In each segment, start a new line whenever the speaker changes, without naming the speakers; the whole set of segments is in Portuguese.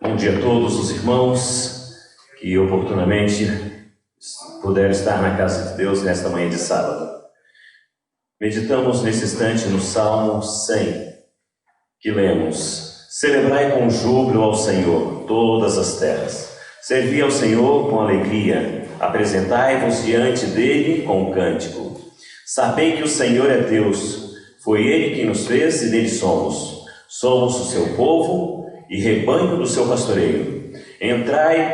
Bom dia a todos os irmãos que oportunamente puderam estar na casa de Deus nesta manhã de sábado. Meditamos nesse instante no Salmo 100, que lemos: Celebrai com júbilo ao Senhor todas as terras. Servi ao Senhor com alegria. Apresentai-vos diante dele com cântico. Sabei que o Senhor é Deus. Foi ele que nos fez e dele somos. Somos o seu povo e rebanho do seu pastoreio. Entrai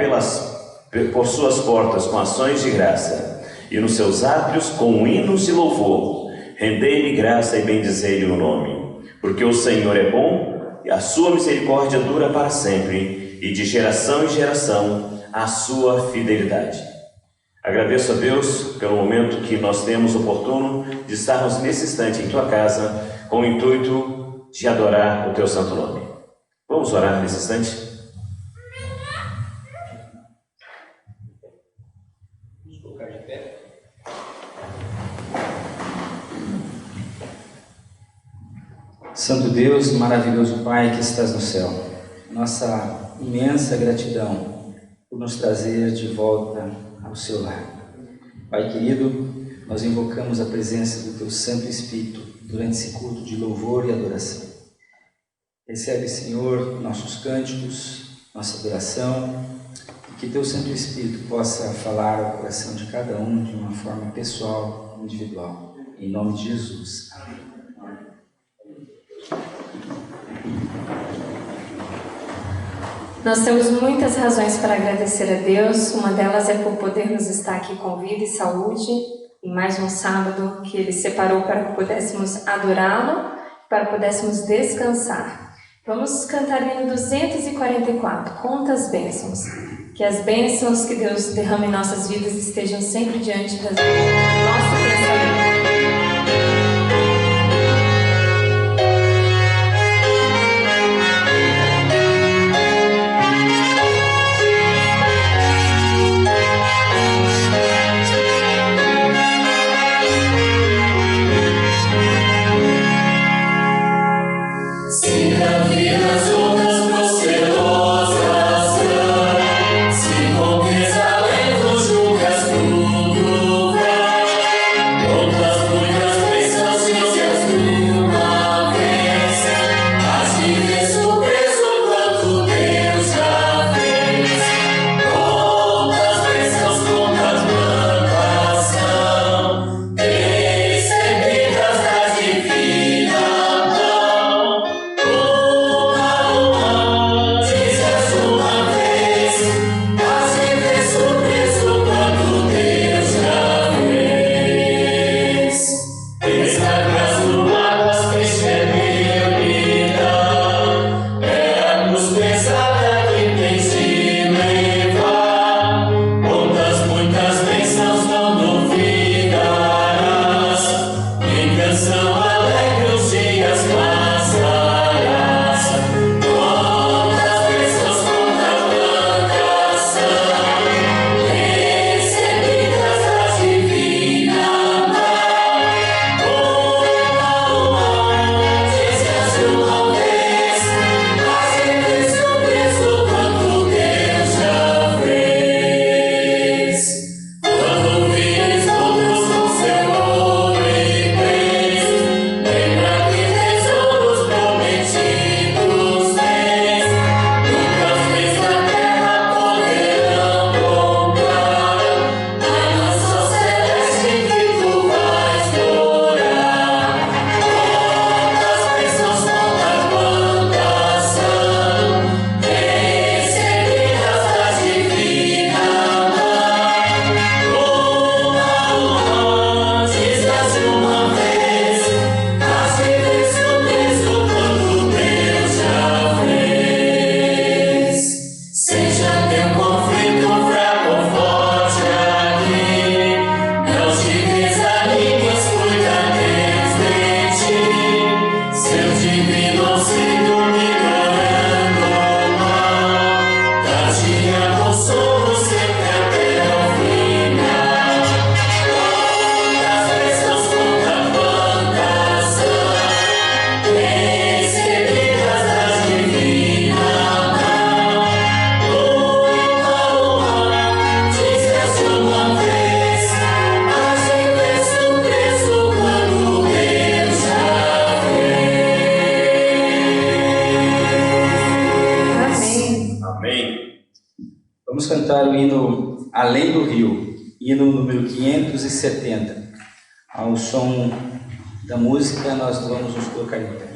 por suas portas com ações de graça, e nos seus átrios com hinos de louvor. Rendei-lhe graça e bendizei-lhe o nome. Porque o Senhor é bom, e a sua misericórdia dura para sempre, e de geração em geração a sua fidelidade. Agradeço a Deus pelo momento que nós temos oportuno de estarmos nesse instante em tua casa, com o intuito de adorar o teu santo nome. Vamos orar nesse instante? Vamos colocar de pé.
Santo Deus, maravilhoso Pai que estás no céu, nossa imensa gratidão por nos trazer de volta ao seu lar. Pai querido, nós invocamos a presença do teu Santo Espírito durante esse culto de louvor e adoração. Recebe, Senhor, nossos cânticos, nossa adoração, e que teu Santo Espírito possa falar ao coração de cada um de uma forma pessoal, individual. Em nome de Jesus. Amém.
Nós temos muitas razões para agradecer a Deus. Uma delas é por podermos estar aqui com vida e saúde em mais um sábado que Ele separou para que pudéssemos adorá-lo, para que pudéssemos descansar. Vamos cantar o hino 244, Quantas Bênçãos. Que as bênçãos que Deus derrama em nossas vidas estejam sempre diante do nosso pensamento.
Oh,
Vamos cantar o hino Além do Rio, hino número 570. Ao som da música, nós vamos nos colocar em pé.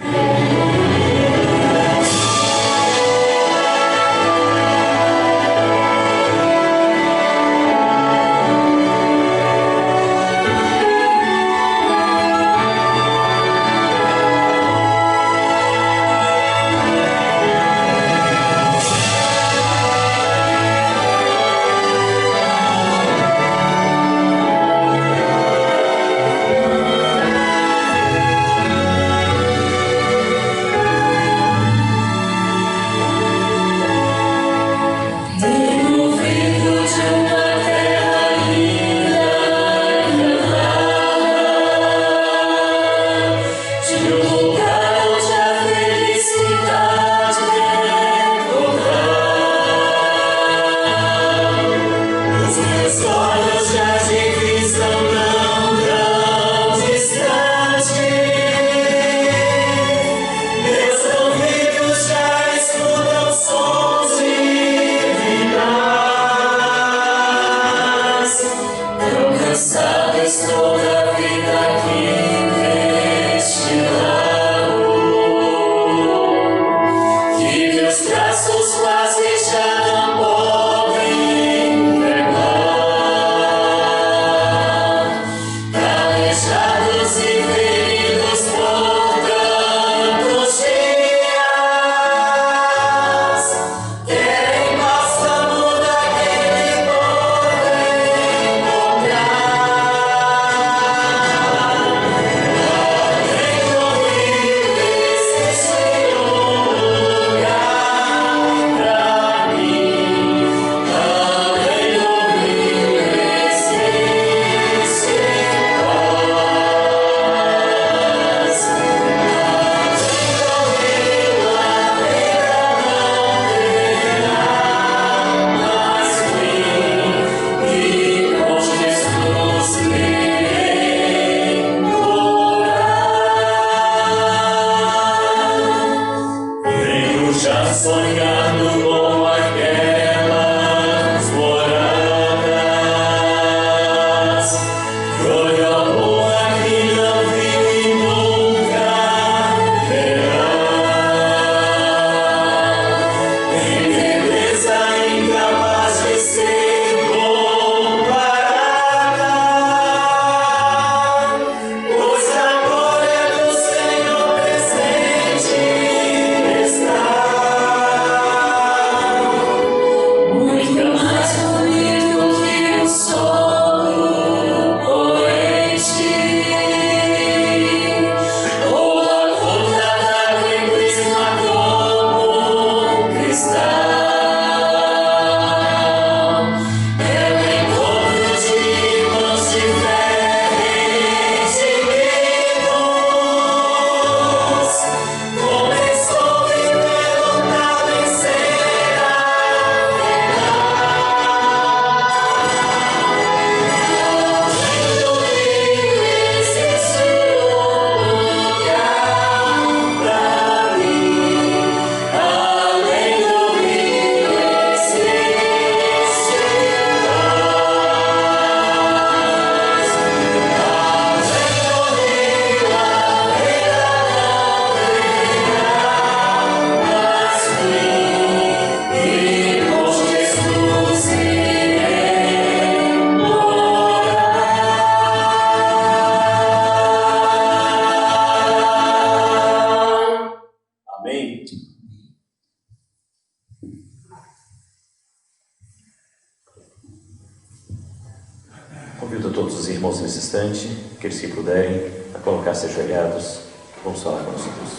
Convido a todos os irmãos nesse instante, aqueles que puderem, a colocar-se ajoelhados. Vamos falar com nosso Deus.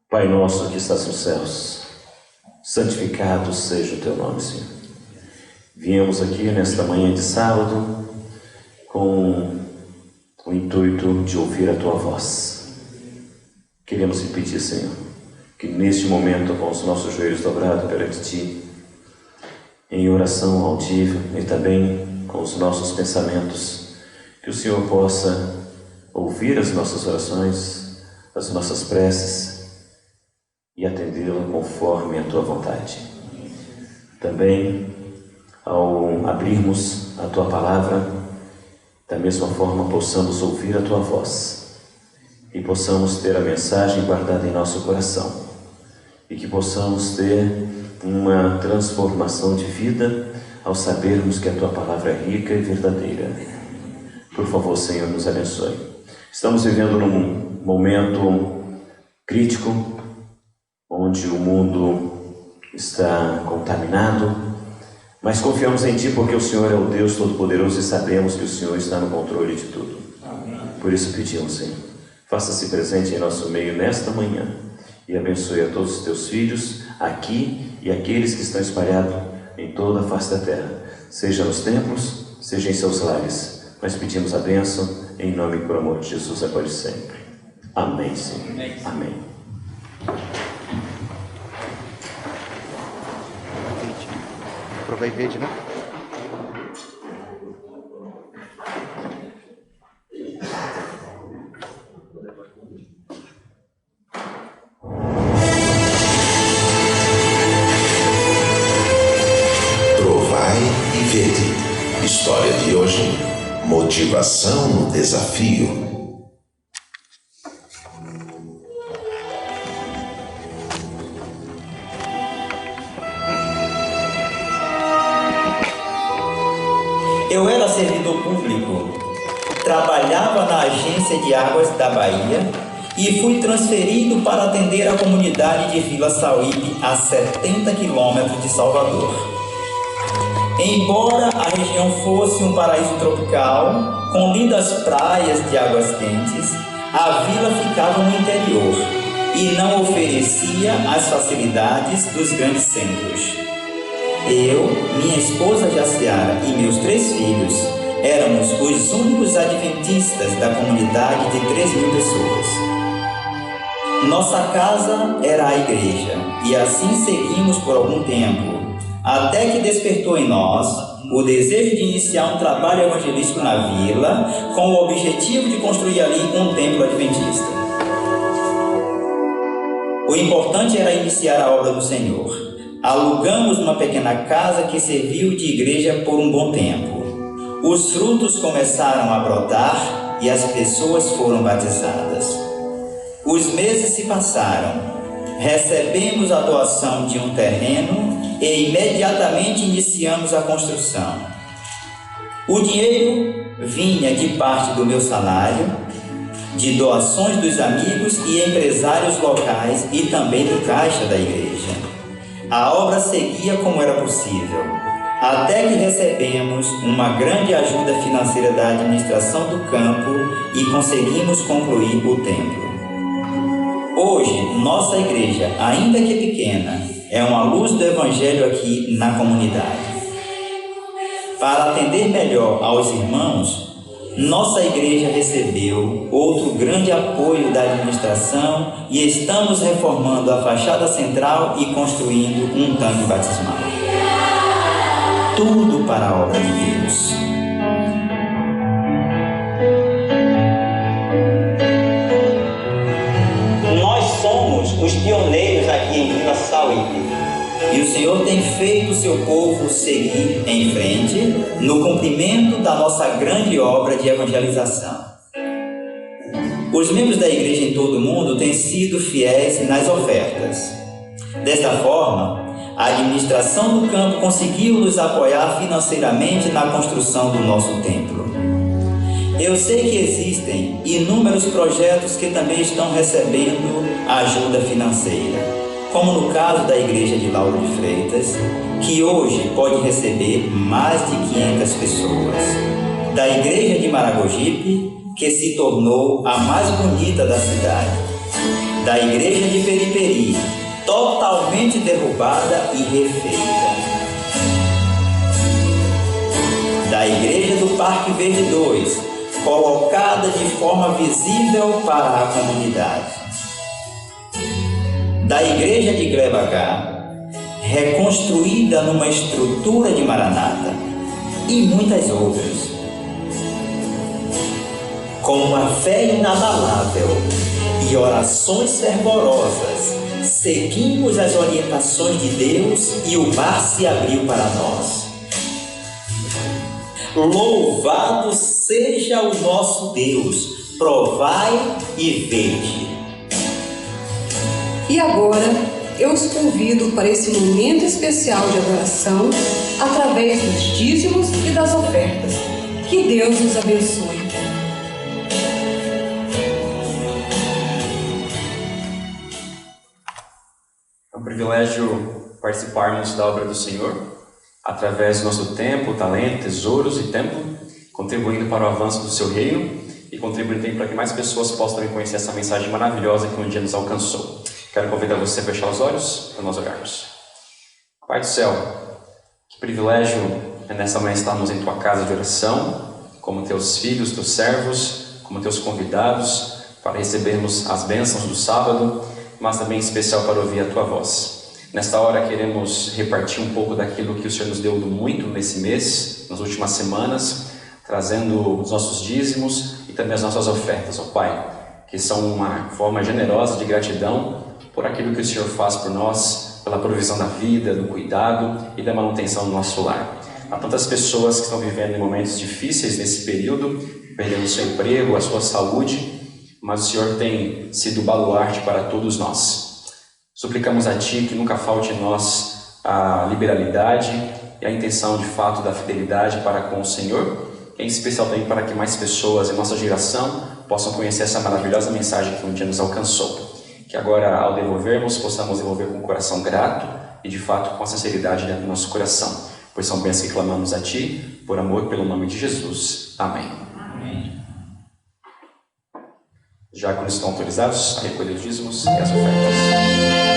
Pai nosso que estás nos céus, santificado seja o teu nome, Senhor. Viemos aqui nesta manhã de sábado com o intuito de ouvir a tua voz. Queremos te pedir, Senhor, que neste momento, com os nossos joelhos dobrados perante ti, em oração altiva e também com os nossos pensamentos, que o Senhor possa ouvir as nossas orações, as nossas preces e atendê-la conforme a Tua vontade. Também, ao abrirmos a Tua palavra, da mesma forma possamos ouvir a Tua voz e possamos ter a mensagem guardada em nosso coração e que possamos ter uma transformação de vida ao sabermos que a Tua palavra é rica e verdadeira. Por favor, Senhor, nos abençoe. Estamos vivendo num momento crítico, onde o mundo está contaminado, mas confiamos em Ti porque o Senhor é o Deus Todo-Poderoso e sabemos que o Senhor está no controle de tudo. Por isso pedimos, Senhor, faça-se presente em nosso meio nesta manhã e abençoe a todos os Teus filhos aqui e aqueles que estão espalhados em toda a face da terra, seja nos templos, seja em seus lares. Nós pedimos a bênção em nome e por amor de Jesus agora e sempre. Amém, Senhor. Amém.
Provei verde, né?
Provai e vede. História de hoje: motivação no desafio.
Eu era servidor público, trabalhava na Agência de Águas da Bahia e fui transferido para atender a comunidade de Vila Sauípe, a 70 quilômetros de Salvador. Embora a região fosse um paraíso tropical, com lindas praias de águas quentes, a vila ficava no interior e não oferecia as facilidades dos grandes centros. Eu, minha esposa Jaciara e meus 3 filhos éramos os únicos adventistas da comunidade de 3.000 pessoas. Nossa casa era a igreja e assim seguimos por algum tempo, até que despertou em nós o desejo de iniciar um trabalho evangelístico na vila com o objetivo de construir ali um templo adventista. O importante era iniciar a obra do Senhor. Alugamos uma pequena casa que serviu de igreja por um bom tempo. Os frutos começaram a brotar e as pessoas foram batizadas. Os meses se passaram. Recebemos a doação de um terreno e imediatamente iniciamos a construção. O dinheiro vinha de parte do meu salário, de doações dos amigos e empresários locais e também do caixa da igreja. A obra seguia como era possível, até que recebemos uma grande ajuda financeira da administração do campo e conseguimos concluir o templo. Hoje, nossa igreja, ainda que pequena, é uma luz do Evangelho aqui na comunidade. Para atender melhor aos irmãos, nossa igreja recebeu outro grande apoio da administração e estamos reformando a fachada central e construindo um tanque batismal. Tudo para a obra de Deus. Nós somos os pioneiros aqui em Vila Sauípe. E o Senhor tem feito o seu povo seguir em frente no cumprimento da nossa grande obra de evangelização. Os membros da igreja em todo o mundo têm sido fiéis nas ofertas. Desta forma, a administração do campo conseguiu nos apoiar financeiramente na construção do nosso templo. Eu sei que existem inúmeros projetos que também estão recebendo ajuda financeira, como no caso da igreja de Lauro de Freitas, que hoje pode receber mais de 500 pessoas, da igreja de Maragogipe, que se tornou a mais bonita da cidade, da igreja de Periperi, totalmente derrubada e refeita, da igreja do Parque Verde 2, colocada de forma visível para a comunidade, da igreja de Glebagá, reconstruída numa estrutura de Maranata, e muitas outras. Com uma fé inabalável e orações fervorosas, seguimos as orientações de Deus e o mar se abriu para nós. Louvado seja o nosso Deus, provai e vede.
E agora, eu os convido para esse momento especial de adoração através dos dízimos e das ofertas. Que Deus nos abençoe.
É um privilégio participarmos da obra do Senhor, através do nosso tempo, talento, tesouros e tempo, contribuindo para o avanço do seu reino e contribuindo também para que mais pessoas possam também conhecer essa mensagem maravilhosa que um dia nos alcançou. Quero convidar você a fechar os olhos para nós orarmos. Pai do céu, que privilégio é nessa manhã estarmos em Tua casa de oração, como Teus filhos, Teus servos, como Teus convidados, para recebermos as bênçãos do sábado, mas também em especial para ouvir a Tua voz. Nesta hora queremos repartir um pouco daquilo que o Senhor nos deu muito nesse mês, nas últimas semanas, trazendo os nossos dízimos e também as nossas ofertas, ó Pai, que são uma forma generosa de gratidão por aquilo que o Senhor faz por nós, pela provisão da vida, do cuidado e da manutenção do nosso lar. Há tantas pessoas que estão vivendo em momentos difíceis nesse período, perdendo o seu emprego, a sua saúde, mas o Senhor tem sido baluarte para todos nós. Suplicamos a Ti que nunca falte em nós a liberalidade e a intenção de fato da fidelidade para com o Senhor, em especial também para que mais pessoas em nossa geração possam conhecer essa maravilhosa mensagem que um dia nos alcançou. Que agora, ao devolvermos, possamos devolver com o coração grato e de fato com a sinceridade dentro do nosso coração, pois são bênçãos que clamamos a Ti, por amor e pelo nome de Jesus. Amém.
Amém.
Já quando estão autorizados a recolher os dízimos e as ofertas.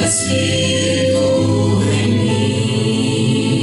Espírito em mim.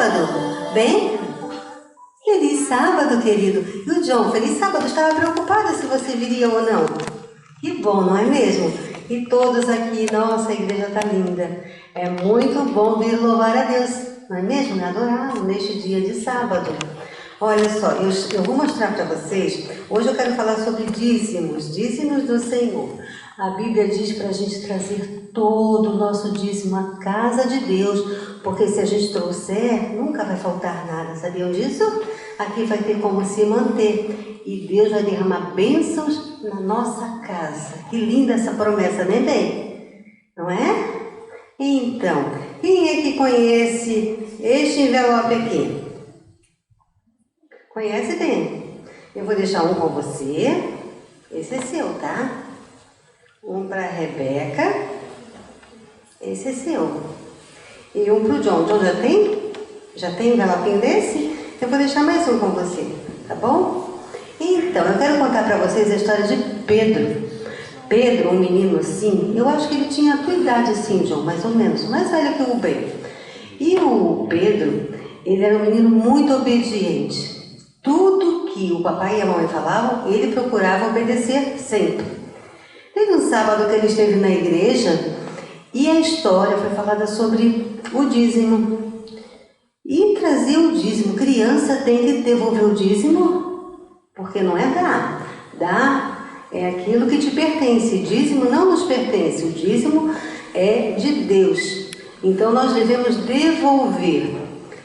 sábado. Bem? Feliz sábado, querido. E o John, feliz sábado. Estava preocupada se você viria ou não. Que bom, não é mesmo? E todos aqui, nossa, a igreja está linda. É muito bom vir louvar a Deus, não é mesmo? Adorá-lo neste dia de sábado. Olha só, eu vou mostrar para vocês. Hoje eu quero falar sobre dízimos, dízimos do Senhor. A Bíblia diz para a gente trazer todo o nosso dízimo à casa de Deus, porque se a gente trouxer, nunca vai faltar nada. Sabiam disso? Aqui vai ter como se manter e Deus vai derramar bênçãos na nossa casa. Que linda essa promessa, né, bem? Não é? Então, quem é que conhece este envelope aqui? Conhece bem? Eu vou deixar um com você. Esse é seu, tá? Um para a Rebeca. Esse é seu. E um para o John. John já tem? Já tem um envelopinho desse? Eu vou deixar mais um com você, tá bom? Então, eu quero contar para vocês a história de Pedro. Pedro, um menino assim, eu acho que ele tinha a tua idade assim, John, mais ou menos, mais velho que o Ben. E o Pedro, ele era um menino muito obediente. Tudo que o papai e a mamãe falavam, ele procurava obedecer sempre. Teve um sábado que ele esteve na igreja e a história foi falada sobre o dízimo. E trazer o dízimo, criança tem que devolver o dízimo, porque não é dar. Dar é aquilo que te pertence, dízimo não nos pertence, o dízimo é de Deus. Então nós devemos devolver.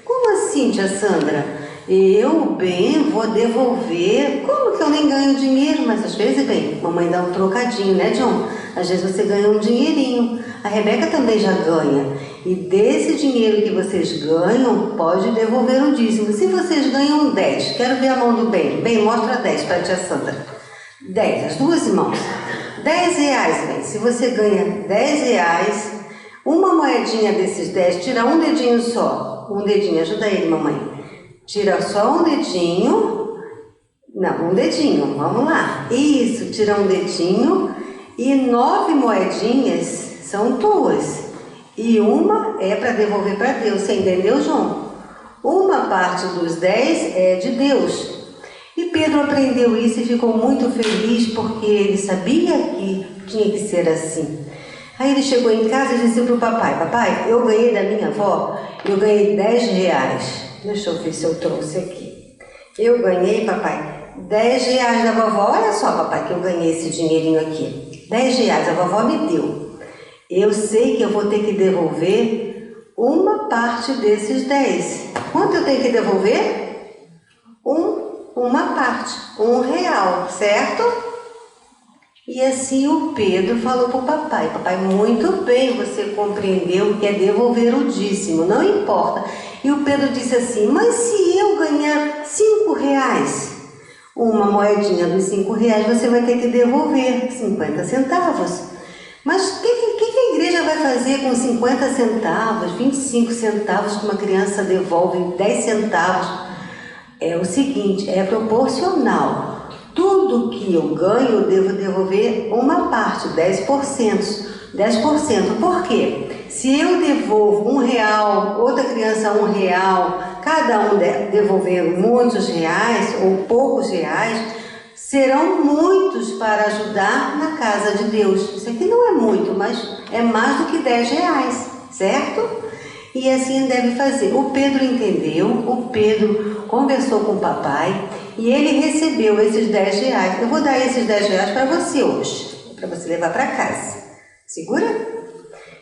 Como assim, tia Sandra? Eu, bem, vou devolver. Como que eu nem ganho dinheiro? Mas às vezes, bem, mamãe dá um trocadinho, né, John? Às vezes você ganha um dinheirinho. A Rebeca também já ganha. E desse dinheiro que vocês ganham, pode devolver o dízimo. Se vocês ganham 10, quero ver a mão do bem. Bem, mostra 10 para a tia Sandra. 10, as duas mãos. 10 reais, bem. Se você ganha 10 reais, uma moedinha desses 10, tira um dedinho só. Um dedinho, ajuda ele, mamãe. Tira só um dedinho. Não, um dedinho, vamos lá. Isso, tira um dedinho. E 9 moedinhas são tuas. E uma é para devolver para Deus. Você entendeu, João? Uma parte dos 10 é de Deus. E Pedro aprendeu isso e ficou muito feliz porque ele sabia que tinha que ser assim. Aí ele chegou em casa e disse para o papai: papai, eu ganhei da minha avó, eu ganhei 10 reais. Deixa eu ver se eu trouxe aqui. Eu ganhei, papai, 10 reais da vovó. Olha só, papai, que eu ganhei esse dinheirinho aqui. 10 reais, a vovó me deu. Eu sei que eu vou ter que devolver uma parte desses 10. Quanto eu tenho que devolver? Uma parte, R$1, certo? E assim o Pedro falou para o papai: papai, muito bem, você compreendeu que é devolver o dízimo, não importa. E o Pedro disse assim: mas se eu ganhar R$5, uma moedinha dos R$5, você vai ter que devolver 50 centavos. Mas o que a igreja vai fazer com 50 centavos, 25 centavos que uma criança devolve 10 centavos? É o seguinte, é proporcional. Tudo que eu ganho, eu devo devolver uma parte, 10%. 10%. Por quê? Se eu devolvo R$1, outra criança R$1, cada um devolver muitos reais ou poucos reais, serão muitos para ajudar na casa de Deus. Isso aqui não é muito, mas é mais do que R$10, certo? E assim deve fazer. O Pedro entendeu, o Pedro conversou com o papai e ele recebeu esses R$10. Eu vou dar esses R$10 para você hoje, para você levar para casa. Segura?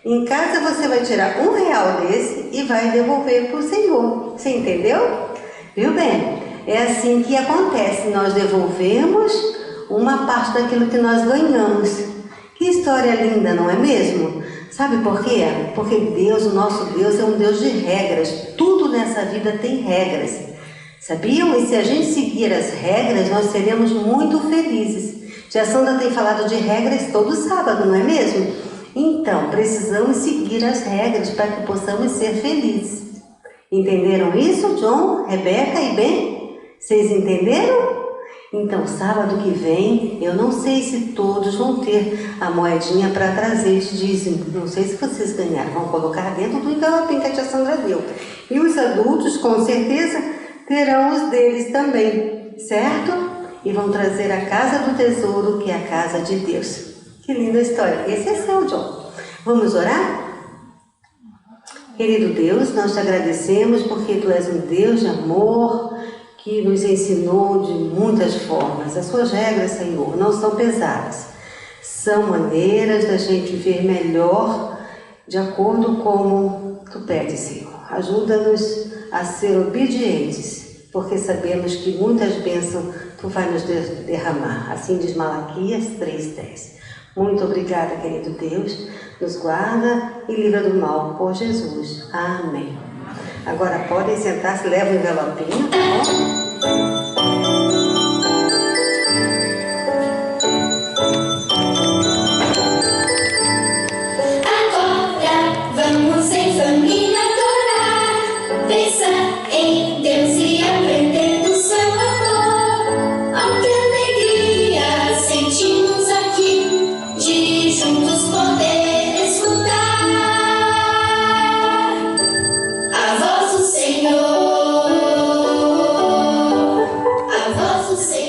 Em casa você vai tirar R$1 desse e vai devolver para o Senhor. Você entendeu? Viu bem? É assim que acontece. Nós devolvemos uma parte daquilo que nós ganhamos. Que história linda, não é mesmo? Sabe por quê? Porque Deus, o nosso Deus, é um Deus de regras. Tudo nessa vida tem regras. Sabiam? E se a gente seguir as regras, nós seremos muito felizes. Tia Sandra tem falado de regras todo sábado, não é mesmo? Então, precisamos seguir as regras para que possamos ser felizes. Entenderam isso, John, Rebeca e Ben? Vocês entenderam? Então, sábado que vem, eu não sei se todos vão ter a moedinha para trazer de dízimo. Não sei se vocês ganharam, vão colocar dentro do envelopinho que a tia Sandra deu. E os adultos, com certeza, terão os deles também, certo? E vão trazer a casa do tesouro, que é a casa de Deus. Que linda história. Esse é seu, John. Vamos orar? Querido Deus, nós te agradecemos porque Tu és um Deus de amor, que nos ensinou de muitas formas. As suas regras, Senhor, não são pesadas. São maneiras da gente ver melhor de acordo com Tu pedes, Senhor. Ajuda-nos a ser obedientes, porque sabemos que muitas bênçãos Tu vai nos derramar. Assim diz Malaquias 3:10. Muito obrigada, querido Deus. Nos guarda e livra do mal, por Jesus. Amém. Agora podem sentar-se, leva o envelopinho, tá bom?
Agora vamos em família adorar, pensar em Deus e aprender do seu amor. Oh, que alegria sentimos aqui de juntos poder escutar a voz do Senhor, a voz do Senhor.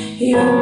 Senhor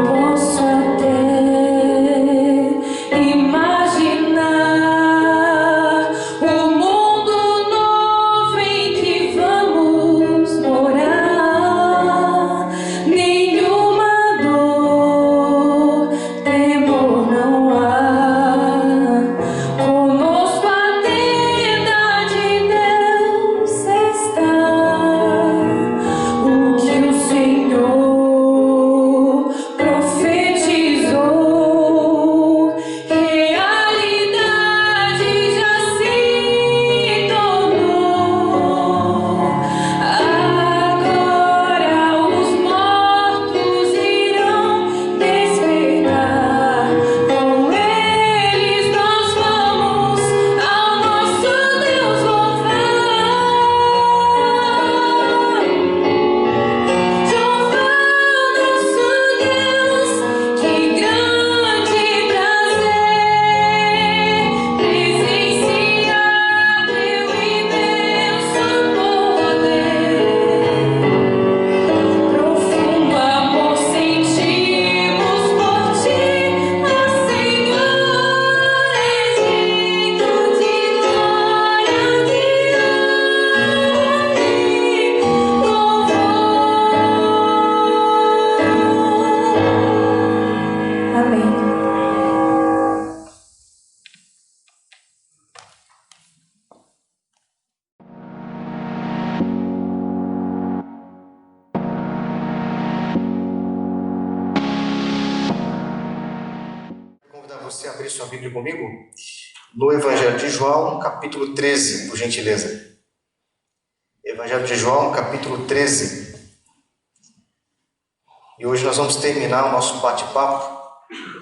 você abrir sua Bíblia comigo no Evangelho de João, capítulo 13, por gentileza. Evangelho de João, capítulo 13. E hoje nós vamos terminar o nosso bate-papo,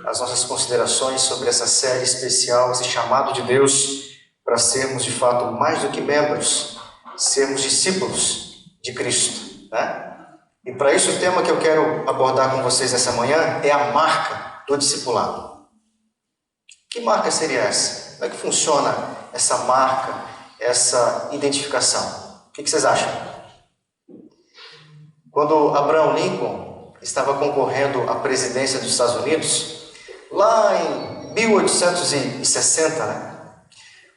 as nossas considerações sobre essa série especial, esse chamado de Deus para sermos de fato mais do que membros, sermos discípulos de Cristo, né? E para isso o tema que eu quero abordar com vocês nessa manhã é a marca do discipulado. Que marca seria essa? Como é que funciona essa marca, essa identificação? O que vocês acham? Quando Abraham Lincoln estava concorrendo à presidência dos Estados Unidos, lá em 1860, né?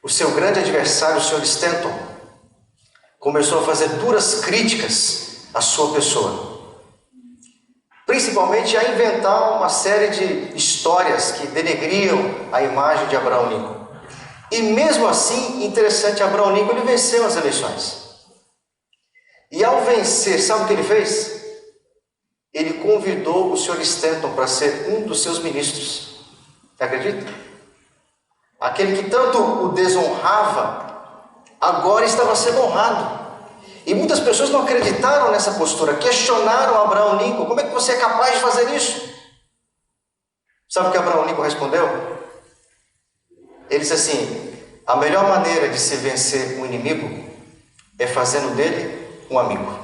O seu grande adversário, o Sr. Stanton, começou a fazer duras críticas à sua pessoa. Principalmente a inventar uma série de histórias que denegriam a imagem de Abraham Lincoln. E mesmo assim, interessante, Abraham Lincoln ele venceu as eleições. E ao vencer, sabe o que ele fez? Ele convidou o Sr. Stanton para ser um dos seus ministros. Você acredita? Aquele que tanto o desonrava, agora estava sendo honrado. E muitas pessoas não acreditaram nessa postura, questionaram Abraham Lincoln: como é que você é capaz de fazer isso? Sabe o que Abraham Lincoln respondeu? Ele disse assim: a melhor maneira de se vencer um inimigo é fazendo dele um amigo.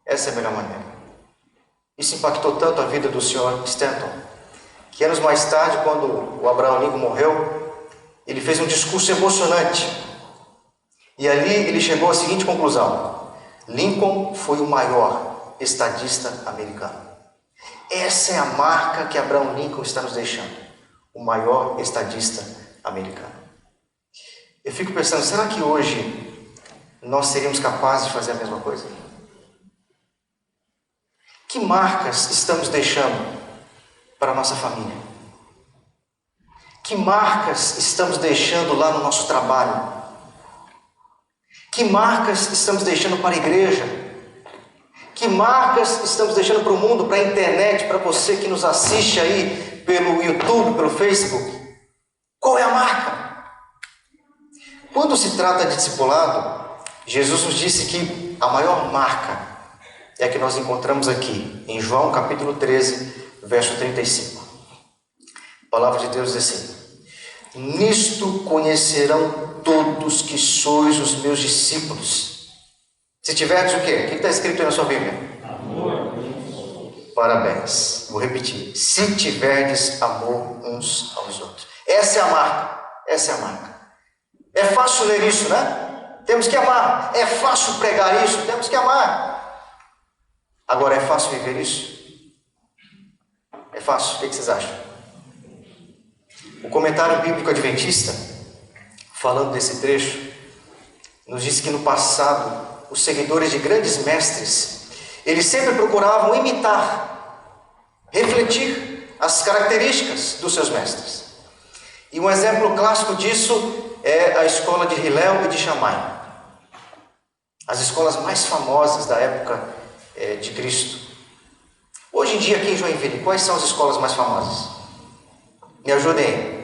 Essa é a melhor maneira. Isso impactou tanto a vida do Sr. Stanton, que anos mais tarde, quando o Abraham Lincoln morreu, ele fez um discurso emocionante. E ali ele chegou à seguinte conclusão: Lincoln foi o maior estadista americano. Essa é a marca que Abraham Lincoln está nos deixando. O maior estadista americano. Eu fico pensando, será que hoje nós seríamos capazes de fazer a mesma coisa? Que marcas estamos deixando para a nossa família? Que marcas estamos deixando lá no nosso trabalho? Que marcas estamos deixando para a igreja? Que marcas estamos deixando para o mundo, para a internet, para você que nos assiste aí pelo YouTube, pelo Facebook? Qual é a marca? Quando se trata de discipulado, Jesus nos disse que a maior marca é a que nós encontramos aqui, em João capítulo 13, verso 35. A palavra de Deus diz assim: nisto conhecerão todos que sois os meus discípulos. Se tiverdes o quê? O que está escrito aí na sua Bíblia? Amor. Parabéns. Vou repetir. Se tiverdes amor uns aos outros. Essa é a marca. Essa é a marca. É fácil ler isso, né? Temos que amar. É fácil pregar isso. Temos que amar. Agora, é fácil viver isso? É fácil? O que vocês acham? O comentário bíblico adventista, falando desse trecho, nos diz que no passado, os seguidores de grandes mestres, eles sempre procuravam imitar, refletir as características dos seus mestres. E um exemplo clássico disso é a escola de Hillel e de Shammai. As escolas mais famosas da época de Cristo. Hoje em dia aqui em Joinville, quais são as escolas mais famosas? Me ajudem.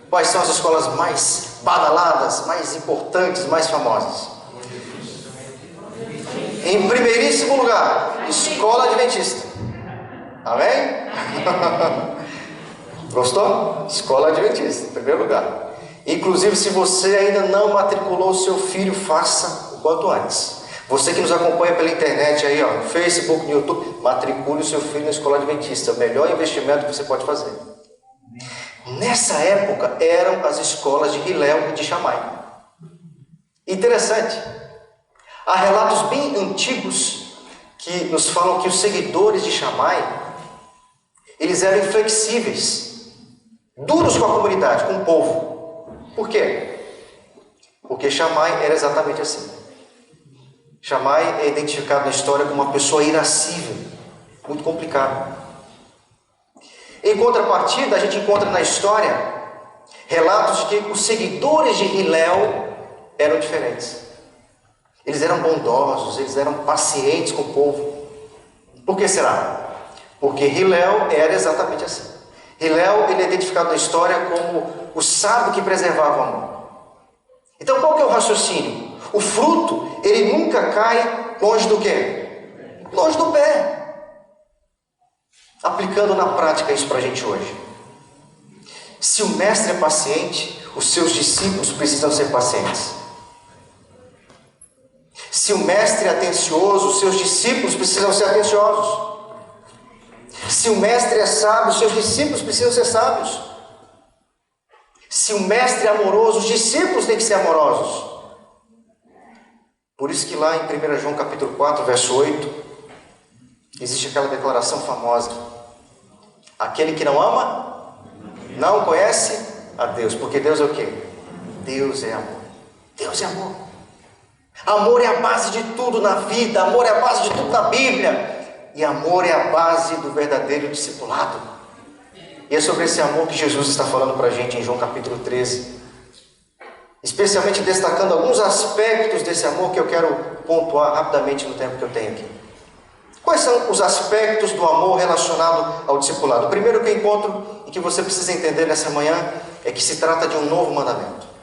Quais são as escolas mais badaladas, mais importantes, mais famosas? Em primeiríssimo lugar, Escola Adventista. Amém? Gostou? Escola Adventista, em primeiro lugar. Inclusive, se você ainda não matriculou o seu filho, faça o quanto antes. Você que nos acompanha pela internet aí, ó, no Facebook, no YouTube, matricule o seu filho na Escola Adventista. É o melhor investimento que você pode fazer. Nessa época eram as escolas de Hillel e de Shammai. Interessante. Há relatos bem antigos que nos falam que os seguidores de Shammai, eles eram inflexíveis, duros com a comunidade, com o povo. Por quê? Porque Shammai era exatamente assim. Shammai é identificado na história como uma pessoa irascível, muito complicado. Em contrapartida, a gente encontra na história relatos de que os seguidores de Hillel eram diferentes. Eles eram bondosos, eles eram pacientes com o povo. Por que será? Porque Hillel era exatamente assim. Hilel, ele é identificado na história como o sábio que preservava o amor. Então, qual que é o raciocínio? O fruto, ele nunca cai longe do quê? Longe do pé. Aplicando na prática isso para a gente hoje. Se o mestre é paciente, os seus discípulos precisam ser pacientes. Se o mestre é atencioso, os seus discípulos precisam ser atenciosos. Se o mestre é sábio, os seus discípulos precisam ser sábios. Se o mestre é amoroso, os discípulos têm que ser amorosos. Por isso que lá em 1 João capítulo 4, verso 8, existe aquela declaração famosa: aquele que não ama, não conhece a Deus, porque Deus é o quê? Deus é amor. Deus é amor. Amor é a base de tudo na vida, amor é a base de tudo na Bíblia, e amor é a base do verdadeiro discipulado. E é sobre esse amor que Jesus está falando para a gente em João capítulo 13, especialmente destacando alguns aspectos desse amor que eu quero pontuar rapidamente no tempo que eu tenho aqui. Quais são os aspectos do amor relacionado ao discipulado? O primeiro que eu encontro e que você precisa entender nessa manhã é que se trata de um novo mandamento.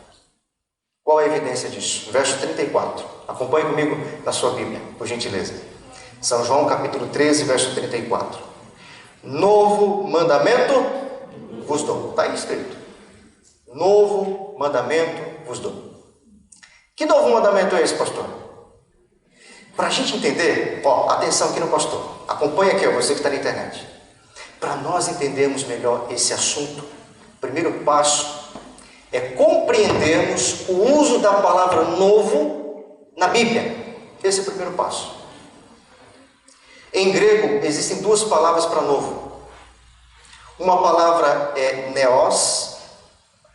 Qual é a evidência disso? Verso 34. Acompanhe comigo na sua Bíblia, por gentileza. São João capítulo 13, verso 34. Novo mandamento vos dou. Está aí escrito. Novo mandamento vos dou. Que novo mandamento é esse, pastor? Para a gente entender, atenção aqui no pastor. Acompanhe aqui, você que está na internet. Para nós entendermos melhor esse assunto, o primeiro passo é compreendermos o uso da palavra novo na Bíblia. Esse é o primeiro passo. Em grego, existem duas palavras para novo. Uma palavra é neos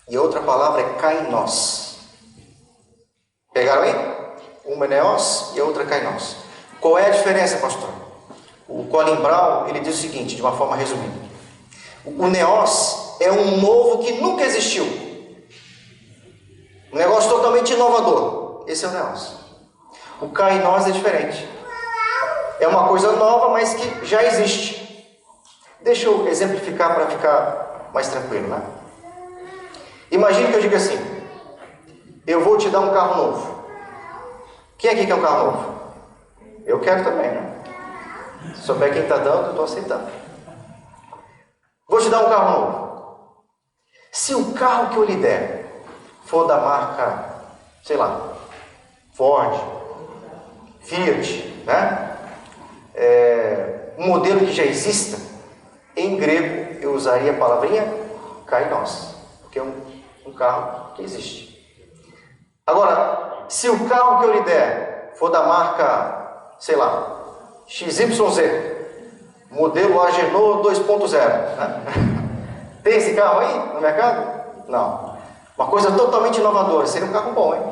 e a outra palavra é kainos. Pegaram aí? Uma é neos e a outra é kainos. Qual é a diferença, pastor? O Colin Brown, ele diz o seguinte, de uma forma resumida. O neos é um novo que nunca existiu. Um negócio totalmente inovador. Esse é o neos. O kainos é diferente. É uma coisa nova, mas que já existe. Deixa eu exemplificar para ficar mais tranquilo, né? Imagine que eu diga assim: eu vou te dar um carro novo. Quem aqui quer um carro novo? Eu quero também, né? Se souber quem está dando, eu estou aceitando. Vou te dar um carro novo. Se o carro que eu lhe der for da marca, sei lá, Ford, Fiat, né? Um modelo que já exista, em grego eu usaria a palavrinha kainos, porque é um carro que existe. Agora, se o carro que eu lhe der for da marca, sei lá, XYZ, modelo Agenor 2.0, né? Tem esse carro aí no mercado? Não. Uma coisa totalmente inovadora, seria um carro bom, hein?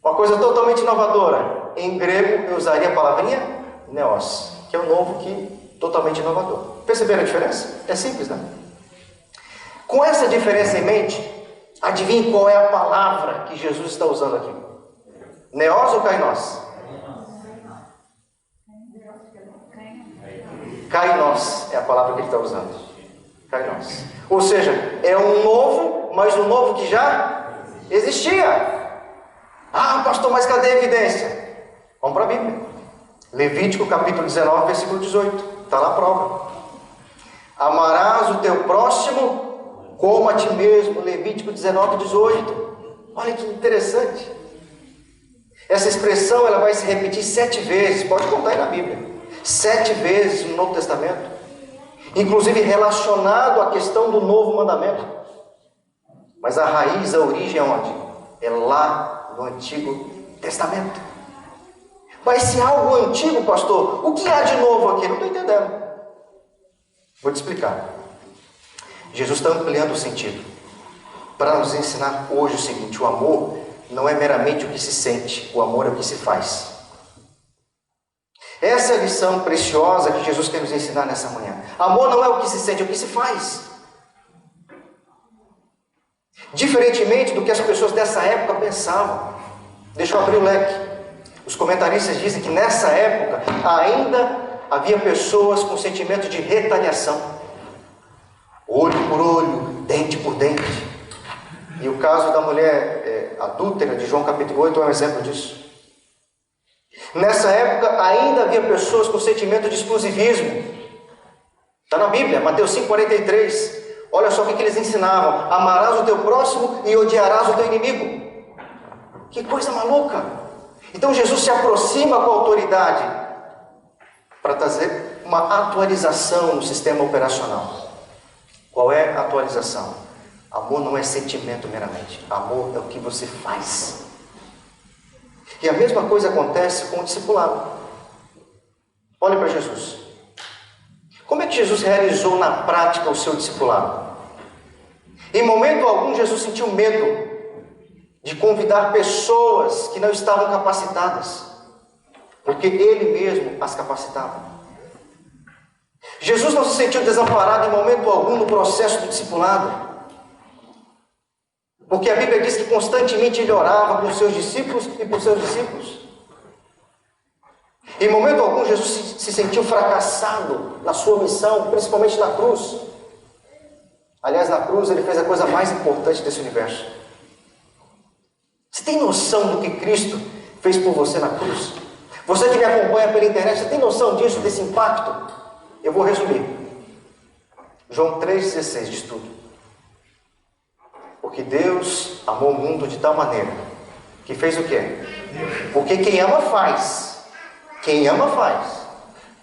Uma coisa totalmente inovadora, em grego eu usaria a palavrinha neos, que é o novo que totalmente inovador. Perceberam a diferença? É simples, né? Com essa diferença em mente, adivinhe qual é a palavra que Jesus está usando aqui? Neos ou kainos? Kainos é a palavra que ele está usando. Kainos. Ou seja, é um novo, mas um novo que já existia. Ah, pastor, mas cadê a evidência? Vamos para a Bíblia. Levítico capítulo 19, versículo 18. Está lá a prova. Amarás o teu próximo como a ti mesmo. Levítico 19, 18. Olha que interessante. Essa expressão ela vai se repetir 7 vezes. Pode contar aí na Bíblia. 7 vezes no Novo Testamento. Inclusive relacionado à questão do novo mandamento. Mas a raiz, a origem é onde? É lá no Antigo Testamento. Mas se algo antigo, pastor, o que há de novo aqui? Não estou entendendo. Vou te explicar. Jesus está ampliando o sentido para nos ensinar hoje o seguinte: o amor não é meramente o que se sente, o amor é o que se faz. Essa é a lição preciosa que Jesus quer nos ensinar nessa manhã. Amor não é o que se sente, é o que se faz. Diferentemente do que as pessoas dessa época pensavam. Deixa eu abrir o leque. Os comentaristas dizem que nessa época ainda havia pessoas com sentimento de retaliação. olho por olho, dente por dente. E o caso da mulher adúltera de João capítulo 8 é um exemplo disso. Nessa época ainda havia pessoas com sentimento de exclusivismo. Está na Bíblia, Mateus 5,43. Olha só o que eles ensinavam: amarás o teu próximo e odiarás o teu inimigo. Que coisa maluca! Então Jesus se aproxima com a autoridade para trazer uma atualização no sistema operacional. Qual é a atualização? Amor não é sentimento meramente. Amor é o que você faz. E a mesma coisa acontece com o discipulado. Olhe para Jesus. Como é que Jesus realizou na prática o seu discipulado? Em momento algum, Jesus sentiu medo de convidar pessoas que não estavam capacitadas, porque Ele mesmo as capacitava. Jesus não se sentiu desamparado em momento algum no processo do discipulado, porque a Bíblia diz que constantemente Ele orava por seus discípulos e por seus discípulos. Em momento algum, Jesus se sentiu fracassado na sua missão, principalmente na cruz. Aliás, na cruz Ele fez a coisa mais importante desse universo. Você tem noção do que Cristo fez por você na cruz? Você que me acompanha pela internet, você tem noção disso, desse impacto? Eu vou resumir. João 3,16 diz tudo. Porque Deus amou o mundo de tal maneira que fez o quê? Porque quem ama faz. Quem ama faz.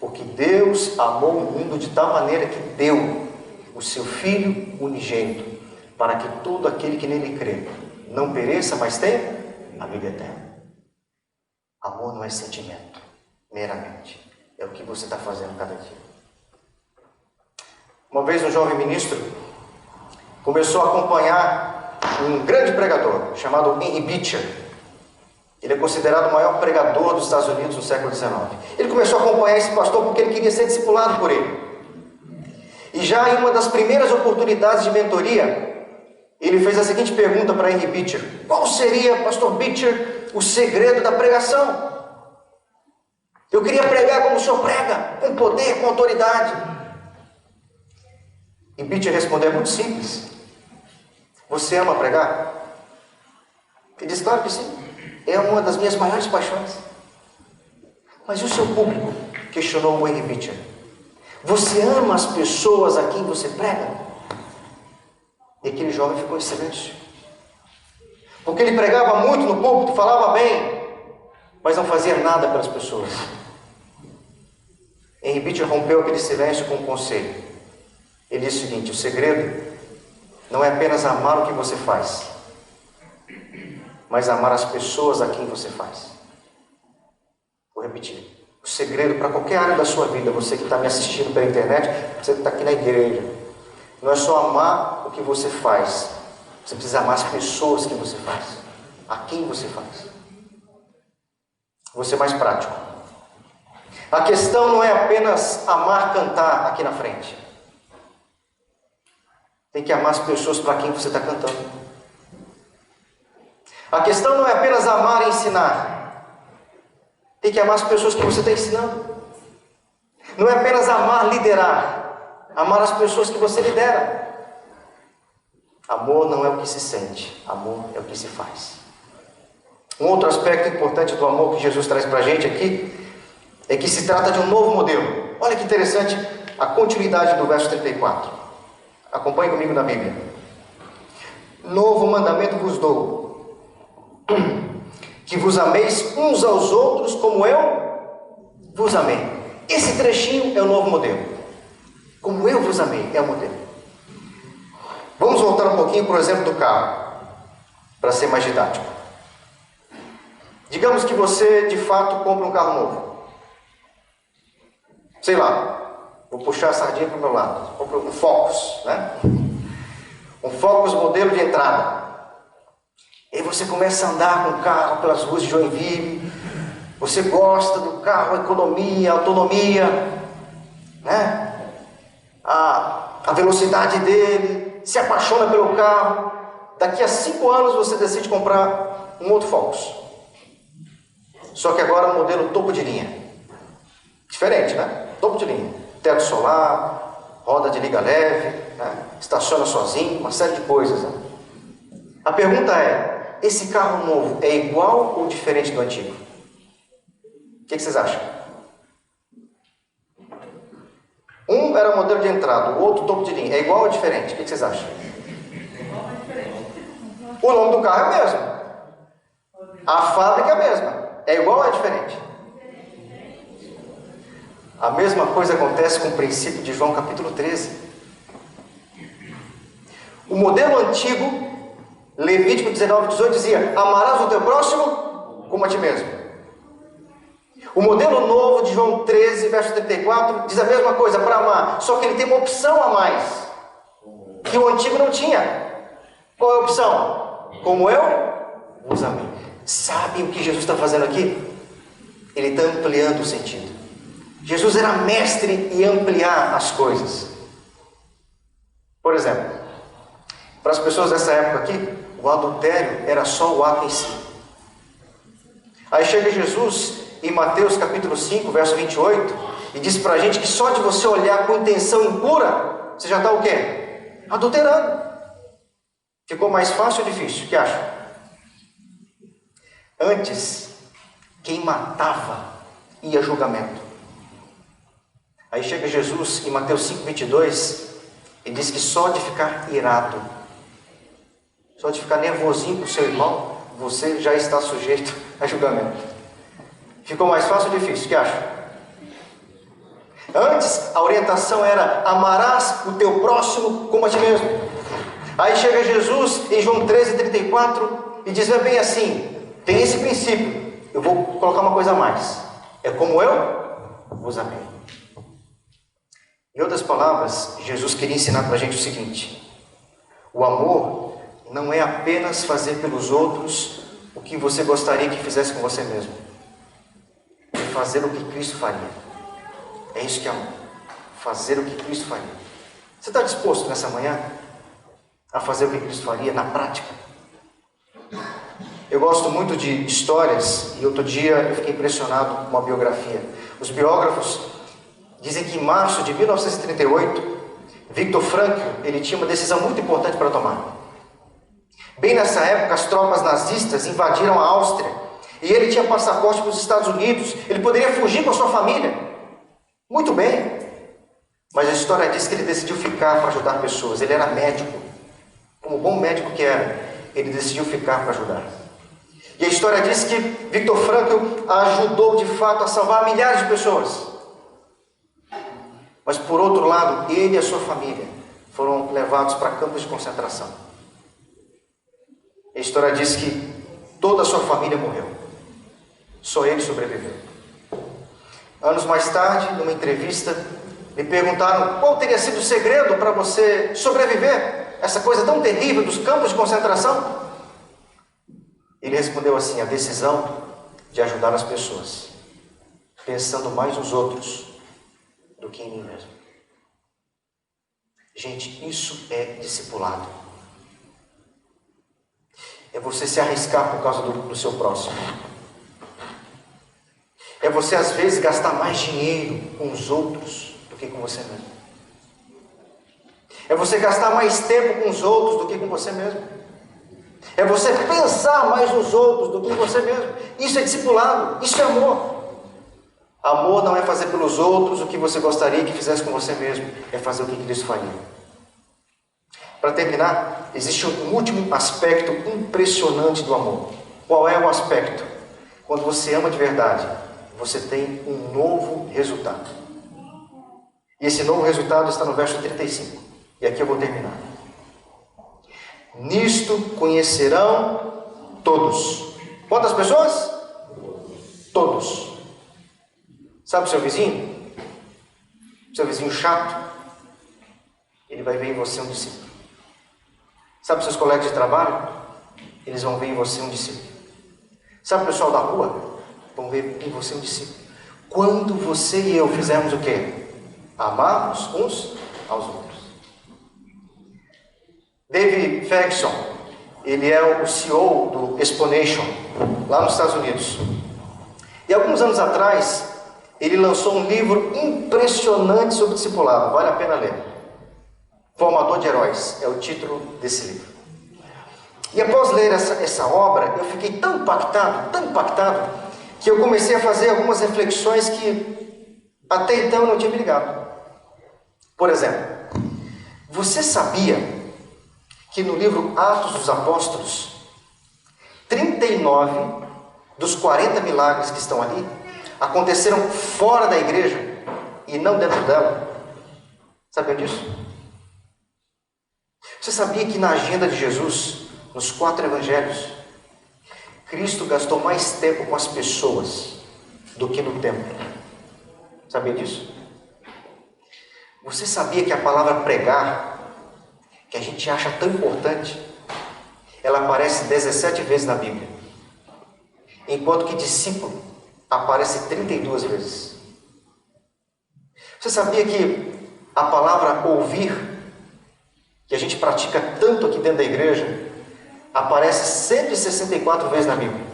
Porque Deus amou o mundo de tal maneira que deu o seu Filho unigênito, para que todo aquele que nele crê não pereça, mas tenha a vida eterna. Amor não é sentimento, meramente. É o que você está fazendo cada dia. Uma vez um jovem ministro começou a acompanhar um grande pregador chamado Henry Beecher. Ele é considerado o maior pregador dos Estados Unidos no século XIX. Ele começou a acompanhar esse pastor porque ele queria ser discipulado por ele. E já em uma das primeiras oportunidades de mentoria, ele fez a seguinte pergunta para Henry Beecher: qual seria, pastor Beecher, o segredo da pregação? Eu queria pregar como o senhor prega, com poder, com autoridade. E Beecher respondeu: é muito simples. Você ama pregar? Ele disse: claro que sim. É uma das minhas maiores paixões. Mas e o seu público? Questionou o Henry Beecher. Você ama as pessoas a quem você prega? E aquele jovem ficou em silêncio. Porque ele pregava muito no púlpito, falava bem, mas não fazia nada pelas pessoas. Henry Beecher rompeu aquele silêncio com um conselho. Ele disse o seguinte: o segredo não é apenas amar o que você faz, mas amar as pessoas a quem você faz. Vou repetir. O segredo para qualquer área da sua vida, você que está me assistindo pela internet, você que está aqui na igreja, não é só amar o que você faz. Você precisa amar as pessoas que você faz, a quem você faz. Vou ser mais prático. A questão não é apenas amar cantar aqui na frente. Tem que amar as pessoas para quem você está cantando. A questão não é apenas amar e ensinar. Tem que amar as pessoas que você está ensinando. Não é apenas amar, liderar. Amar as pessoas que você lidera. Amor não é o que se sente. Amor é o que se faz. Um outro aspecto importante do amor que Jesus traz para a gente aqui é que se trata de um novo modelo. Olha que interessante a continuidade do verso 34. Acompanhe comigo na Bíblia. Novo mandamento vos dou, que vos ameis uns aos outros como eu vos amei. Esse trechinho é o novo modelo. Como eu vos amei é o modelo. Vamos voltar um pouquinho para o exemplo do carro, para ser mais didático. Digamos que você de fato compra um carro novo. Sei lá, vou puxar a sardinha para o meu lado. Compra um Focus, né? Um Focus modelo de entrada. E você começa a andar com o carro pelas ruas de Joinville. Você gosta do carro, a economia, a autonomia, né? A velocidade dele, se apaixona pelo carro. Daqui a 5 anos você decide comprar um outro Focus. Só que agora um modelo topo de linha. Diferente, né? Topo de linha. Teto solar, roda de liga leve. né? Estaciona sozinho, uma série de coisas. Né? A pergunta é, esse carro novo é igual ou diferente do antigo? O que vocês acham? Um era o modelo de entrada, o outro topo de linha. É igual ou diferente? O que vocês acham? O nome do carro é o mesmo. A fábrica é a mesma. É igual ou é diferente? A mesma coisa acontece com o princípio de João capítulo 13. O modelo antigo, Levítico 19:18 dizia: amarás o teu próximo como a ti mesmo. O modelo novo de João 13, verso 34, diz a mesma coisa, para amar, só que ele tem uma opção a mais, que o antigo não tinha. Qual é a opção? Como eu vos amei. Sabe o que Jesus está fazendo aqui? Ele está ampliando o sentido. Jesus era mestre em ampliar as coisas. Por exemplo, para as pessoas dessa época aqui, o adultério era só o ato em si. Aí chega Jesus em Mateus capítulo 5, verso 28, e diz para a gente que só de você olhar com intenção impura, você já está o quê? Adulterando. Ficou mais fácil ou difícil? O que acha? Antes, quem matava ia a julgamento. Aí chega Jesus em Mateus 5, 22, e diz que só de ficar irado, só de ficar nervosinho com o seu irmão, você já está sujeito a julgamento. Ficou mais fácil ou difícil? O que acha? Antes, a orientação era: amarás o teu próximo como a ti mesmo. Aí chega Jesus em João 13, 34 e diz bem assim: tem esse princípio, eu vou colocar uma coisa a mais. É como eu vos amei. Em outras palavras, Jesus queria ensinar para a gente o seguinte: o amor não é apenas fazer pelos outros o que você gostaria que fizesse com você mesmo. É fazer o que Cristo faria. É isso que é amor. Fazer o que Cristo faria. Você está disposto nessa manhã a fazer o que Cristo faria na prática? Eu gosto muito de histórias e outro dia eu fiquei impressionado com uma biografia. Os biógrafos dizem que em março de 1938, Viktor Frankl, ele tinha uma decisão muito importante para tomar. Bem nessa época, as tropas nazistas invadiram a Áustria e ele tinha passaporte para os Estados Unidos. Ele poderia fugir com a sua família. Muito bem. Mas a história diz que ele decidiu ficar para ajudar pessoas. Ele era médico. Como bom médico que era, ele decidiu ficar para ajudar. E a história diz que Viktor Frankl ajudou de fato a salvar milhares de pessoas. Mas por outro lado, ele e a sua família foram levados para campos de concentração. A história diz que toda a sua família morreu. Só ele sobreviveu. Anos mais tarde, numa entrevista, lhe perguntaram qual teria sido o segredo para você sobreviver essa coisa tão terrível dos campos de concentração. Ele respondeu assim: a decisão de ajudar as pessoas, pensando mais nos outros do que em mim mesmo. Gente, isso é discipulado. É você se arriscar por causa do seu próximo. É você às vezes gastar mais dinheiro com os outros do que com você mesmo. É você gastar mais tempo com os outros do que com você mesmo. É você pensar mais nos outros do que em você mesmo. Isso é discipulado, isso é amor. Amor não é fazer pelos outros o que você gostaria que fizesse com você mesmo. É fazer o que Cristo faria. Para terminar, existe um último aspecto impressionante do amor. Qual é o aspecto? Quando você ama de verdade, você tem um novo resultado. E esse novo resultado está no verso 35. E aqui eu vou terminar. Nisto conhecerão todos. Quantas pessoas? Todos. Sabe o seu vizinho? Seu vizinho chato? Ele vai ver em você um discípulo. Sabe os seus colegas de trabalho? Eles vão ver em você um discípulo. Sabe o pessoal da rua? Vão ver em você um discípulo. Quando você e eu fizermos o quê? Amarmos uns aos outros. David Ferguson, ele é o CEO do Exponential, lá nos Estados Unidos. E alguns anos atrás, ele lançou um livro impressionante sobre discipulado, vale a pena ler. Formador de Heróis, é o título desse livro. E após ler essa obra, eu fiquei tão impactado, que eu comecei a fazer algumas reflexões que até então eu não tinha me ligado. Por exemplo, você sabia que no livro Atos dos Apóstolos, 39 dos 40 milagres que estão ali aconteceram fora da igreja e não dentro dela? Sabiam disso? Você sabia que na agenda de Jesus, nos 4 evangelhos, Cristo gastou mais tempo com as pessoas do que no templo? Sabia disso? Você sabia que a palavra pregar, que a gente acha tão importante, ela aparece 17 vezes na Bíblia, enquanto que discípulo aparece 32 vezes? Você sabia que a palavra ouvir, que a gente pratica tanto aqui dentro da igreja, aparece 164 vezes na Bíblia,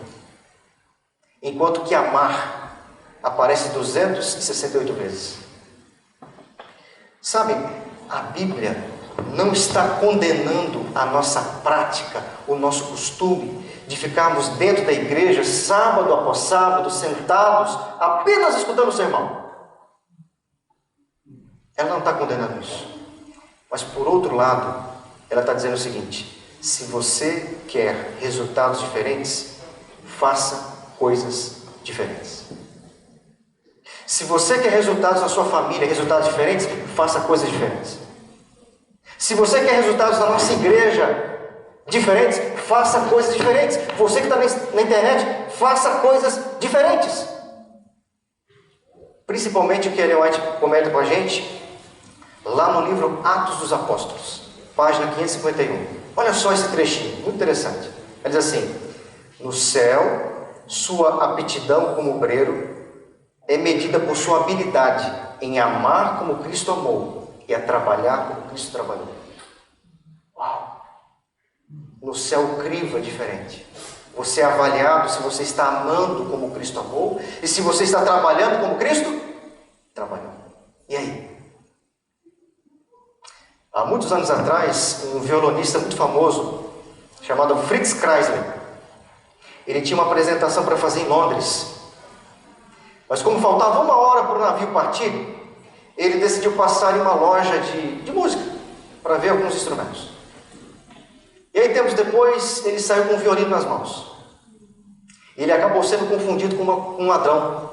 enquanto que amar aparece 268 vezes? Sabe, a Bíblia não está condenando a nossa prática, o nosso costume de ficarmos dentro da igreja sábado após sábado, sentados, apenas escutando o sermão. Ela não está condenando isso. Mas por outro lado, ela está dizendo o seguinte: se você quer resultados diferentes, faça coisas diferentes. Se você quer resultados na sua família, resultados diferentes, faça coisas diferentes. Se você quer resultados na nossa igreja diferentes, faça coisas diferentes. Você que está na internet, faça coisas diferentes. Principalmente o que Ellen White comenta com a gente lá no livro Atos dos Apóstolos, página 551. Olha só esse trechinho, muito interessante. Ele diz assim: no céu, sua aptidão como obreiro é medida por sua habilidade em amar como Cristo amou e a trabalhar como Cristo trabalhou. Uau! No céu o crivo é diferente. Você é avaliado se você está amando como Cristo amou e se você está trabalhando como Cristo trabalhou. E aí? Há muitos anos atrás, um violonista muito famoso, chamado Fritz Kreisler, ele tinha uma apresentação para fazer em Londres. Mas como faltava 1 hora para o navio partir, ele decidiu passar em uma loja de música para ver alguns instrumentos. E aí, tempos depois, ele saiu com um violino nas mãos. Ele acabou sendo confundido com um ladrão.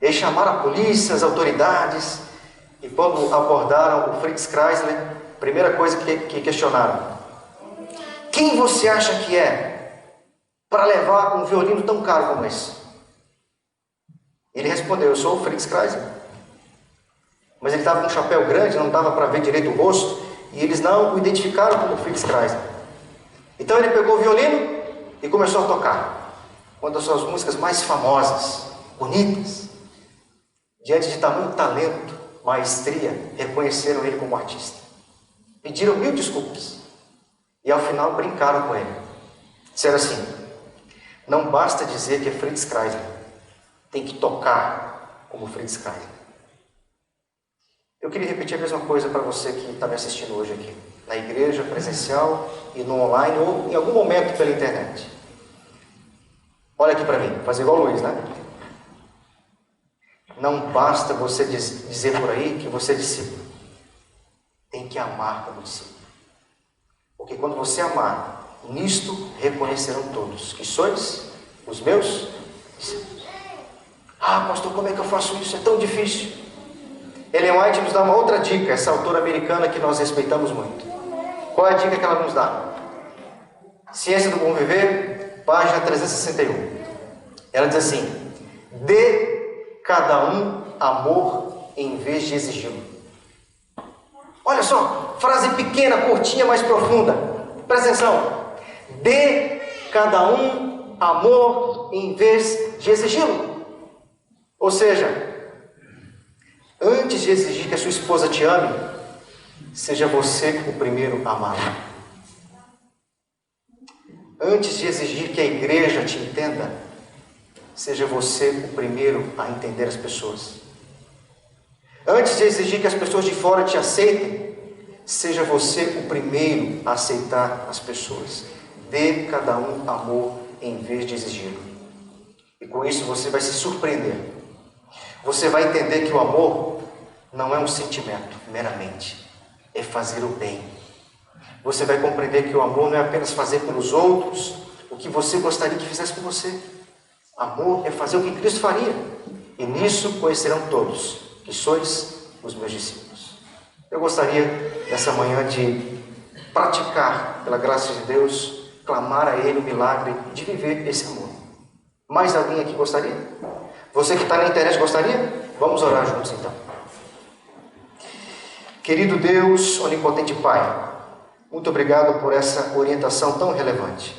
Eles chamaram a polícia, as autoridades, e quando abordaram o Fritz Kreisler, a primeira coisa que questionaram: quem você acha que é para levar um violino tão caro como esse? Ele respondeu: eu sou o Fritz Kreisler. Mas ele estava com um chapéu grande, não dava para ver direito o rosto, e eles não o identificaram como Fritz Kreisler. Então ele pegou o violino e começou a tocar uma das suas músicas mais famosas, bonitas. Diante de tamanho talento, maestria, reconheceram ele como artista. Pediram 1000 desculpas. E ao final brincaram com ele. Disseram assim: não basta dizer que é Fritz Kreisler, tem que tocar como Fritz Kreisler. Eu queria repetir a mesma coisa para você que está me assistindo hoje aqui, na igreja presencial e no online, ou em algum momento pela internet. Olha aqui para mim, fazer igual o Luiz, né? Não basta você dizer por aí que você é discípulo. Tem que amar como discípulo. Porque quando você amar, nisto reconhecerão todos que sois os meus discípulos. Ah, pastor, como é que eu faço isso? É tão difícil. Ellen White nos dá uma outra dica, essa autora americana que nós respeitamos muito. Qual é a dica que ela nos dá? Ciência do Bom Viver, página 361. Ela diz assim: dê cada um amor em vez de exigi-lo. Olha só, frase pequena, curtinha, mas profunda. Presta atenção. Dê cada um amor em vez de exigi-lo. Ou seja, antes de exigir que a sua esposa te ame, seja você o primeiro a amá-la. Antes de exigir que a igreja te entenda, seja você o primeiro a entender as pessoas. Antes de exigir que as pessoas de fora te aceitem, Seja você o primeiro a aceitar as pessoas. Dê cada um amor em vez de exigi-lo. E com isso você vai se surpreender. Você vai entender que o amor não é um sentimento meramente, é fazer o bem. Você vai compreender que o amor não é apenas fazer pelos outros o que você gostaria que fizesse por você. Amor é fazer o que Cristo faria. E nisso conhecerão todos que sois os meus discípulos. Eu gostaria, nessa manhã, de praticar, pela graça de Deus, clamar a Ele o milagre de viver esse amor. Mais alguém aqui gostaria? Você que está na internet gostaria? Vamos orar juntos então. Querido Deus, onipotente Pai, muito obrigado por essa orientação tão relevante.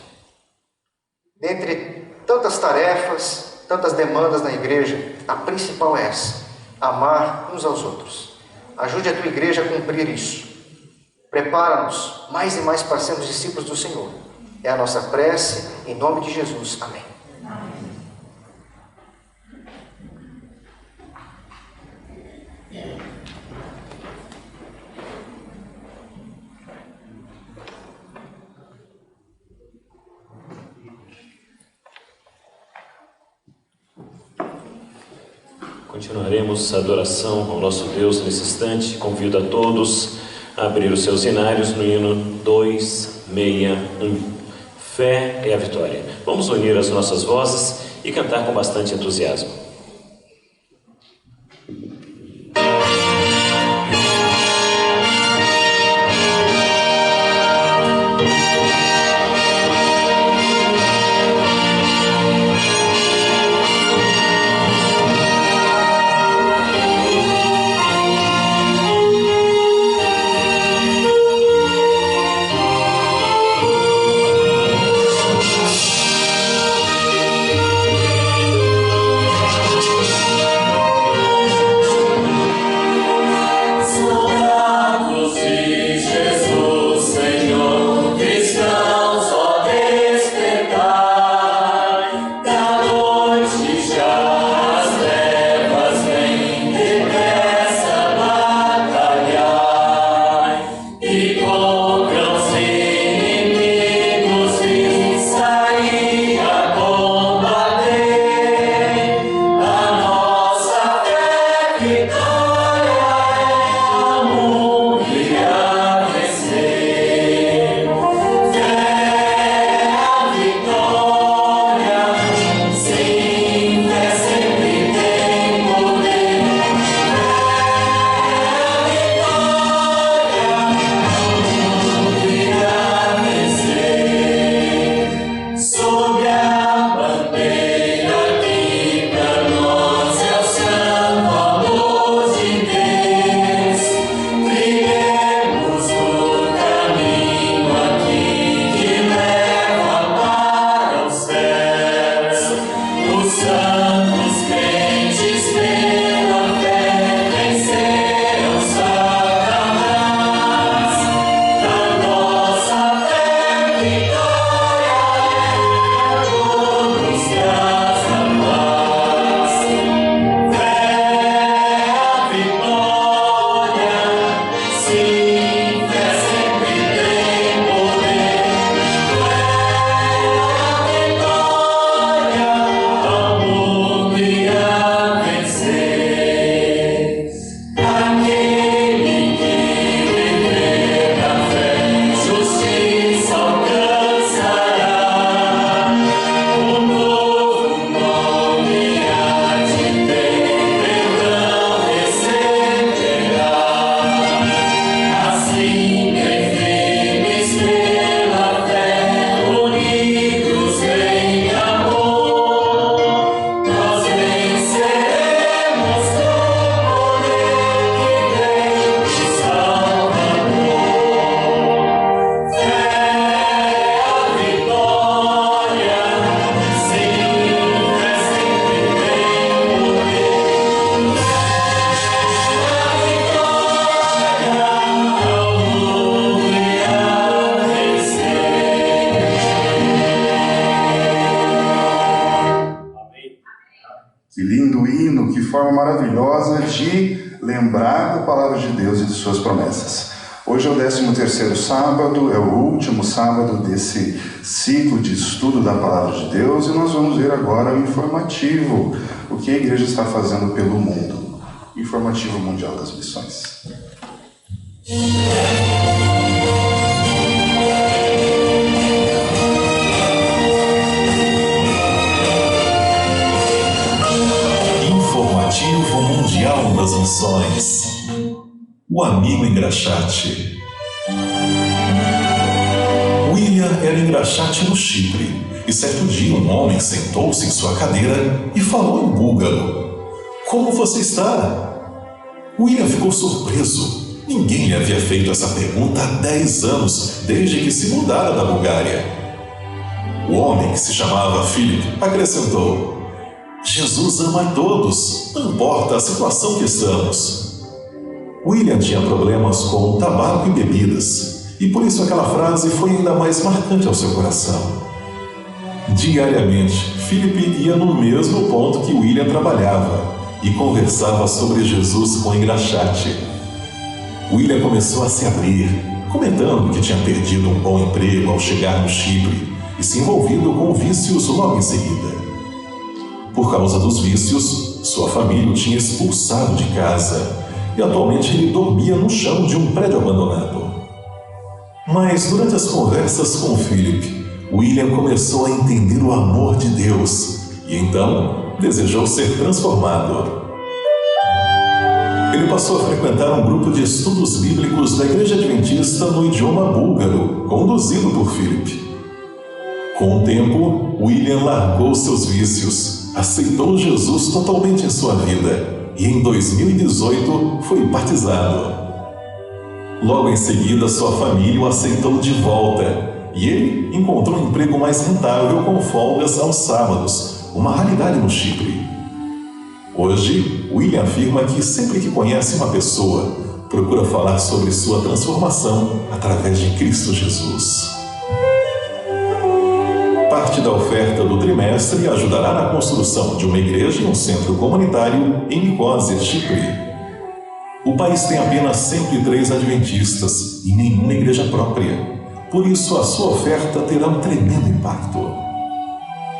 Dentre tantas tarefas, tantas demandas na igreja, a principal é essa: amar uns aos outros. Ajude a tua igreja a cumprir isso. Prepara-nos mais e mais para sermos discípulos do Senhor. É a nossa prece, em nome de Jesus. Amém.
Continuaremos a adoração ao nosso Deus nesse instante. Convido a todos a abrir os seus hinários no hino 261. Fé é a vitória. Vamos unir as nossas vozes e cantar com bastante entusiasmo.
Que lindo hino, que forma maravilhosa de lembrar da palavra de Deus e de suas promessas. Hoje é o 13º sábado, é o último sábado desse ciclo de estudo da Palavra de Deus e nós vamos ver agora o informativo, o que a igreja está fazendo pelo mundo. Informativo Mundial das Missões.
Informativo Mundial das Missões. O amigo engraxate. William era engraxate no Chipre, e certo dia um homem sentou-se em sua cadeira e falou em búlgaro. Como você está? William ficou surpreso. Ninguém lhe havia feito essa pergunta há 10 anos, desde que se mudara da Bulgária. O homem, que se chamava Philip, acrescentou: Jesus ama a todos, não importa a situação que estamos. William tinha problemas com tabaco e bebidas, e por isso aquela frase foi ainda mais marcante ao seu coração. Diariamente, Philip ia no mesmo ponto que William trabalhava e conversava sobre Jesus com engraxate. William começou a se abrir, comentando que tinha perdido um bom emprego ao chegar no Chipre e se envolvido com vícios logo em seguida. Por causa dos vícios, sua família o tinha expulsado de casa e atualmente ele dormia no chão de um prédio abandonado. Mas durante as conversas com Philip, William começou a entender o amor de Deus e então desejou ser transformado. Ele passou a frequentar um grupo de estudos bíblicos da Igreja Adventista no idioma búlgaro, conduzido por Philip. Com o tempo, William largou seus vícios, aceitou Jesus totalmente em sua vida e em 2018 foi batizado. Logo em seguida, sua família o aceitou de volta e ele encontrou um emprego mais rentável com folgas aos sábados, uma raridade no Chipre. Hoje, William afirma que sempre que conhece uma pessoa, procura falar sobre sua transformação através de Cristo Jesus. Parte da oferta do trimestre ajudará na construção de uma igreja e um centro comunitário em Nicosia, Chipre. O país tem apenas 103 adventistas e nenhuma igreja própria. Por isso, a sua oferta terá um tremendo impacto.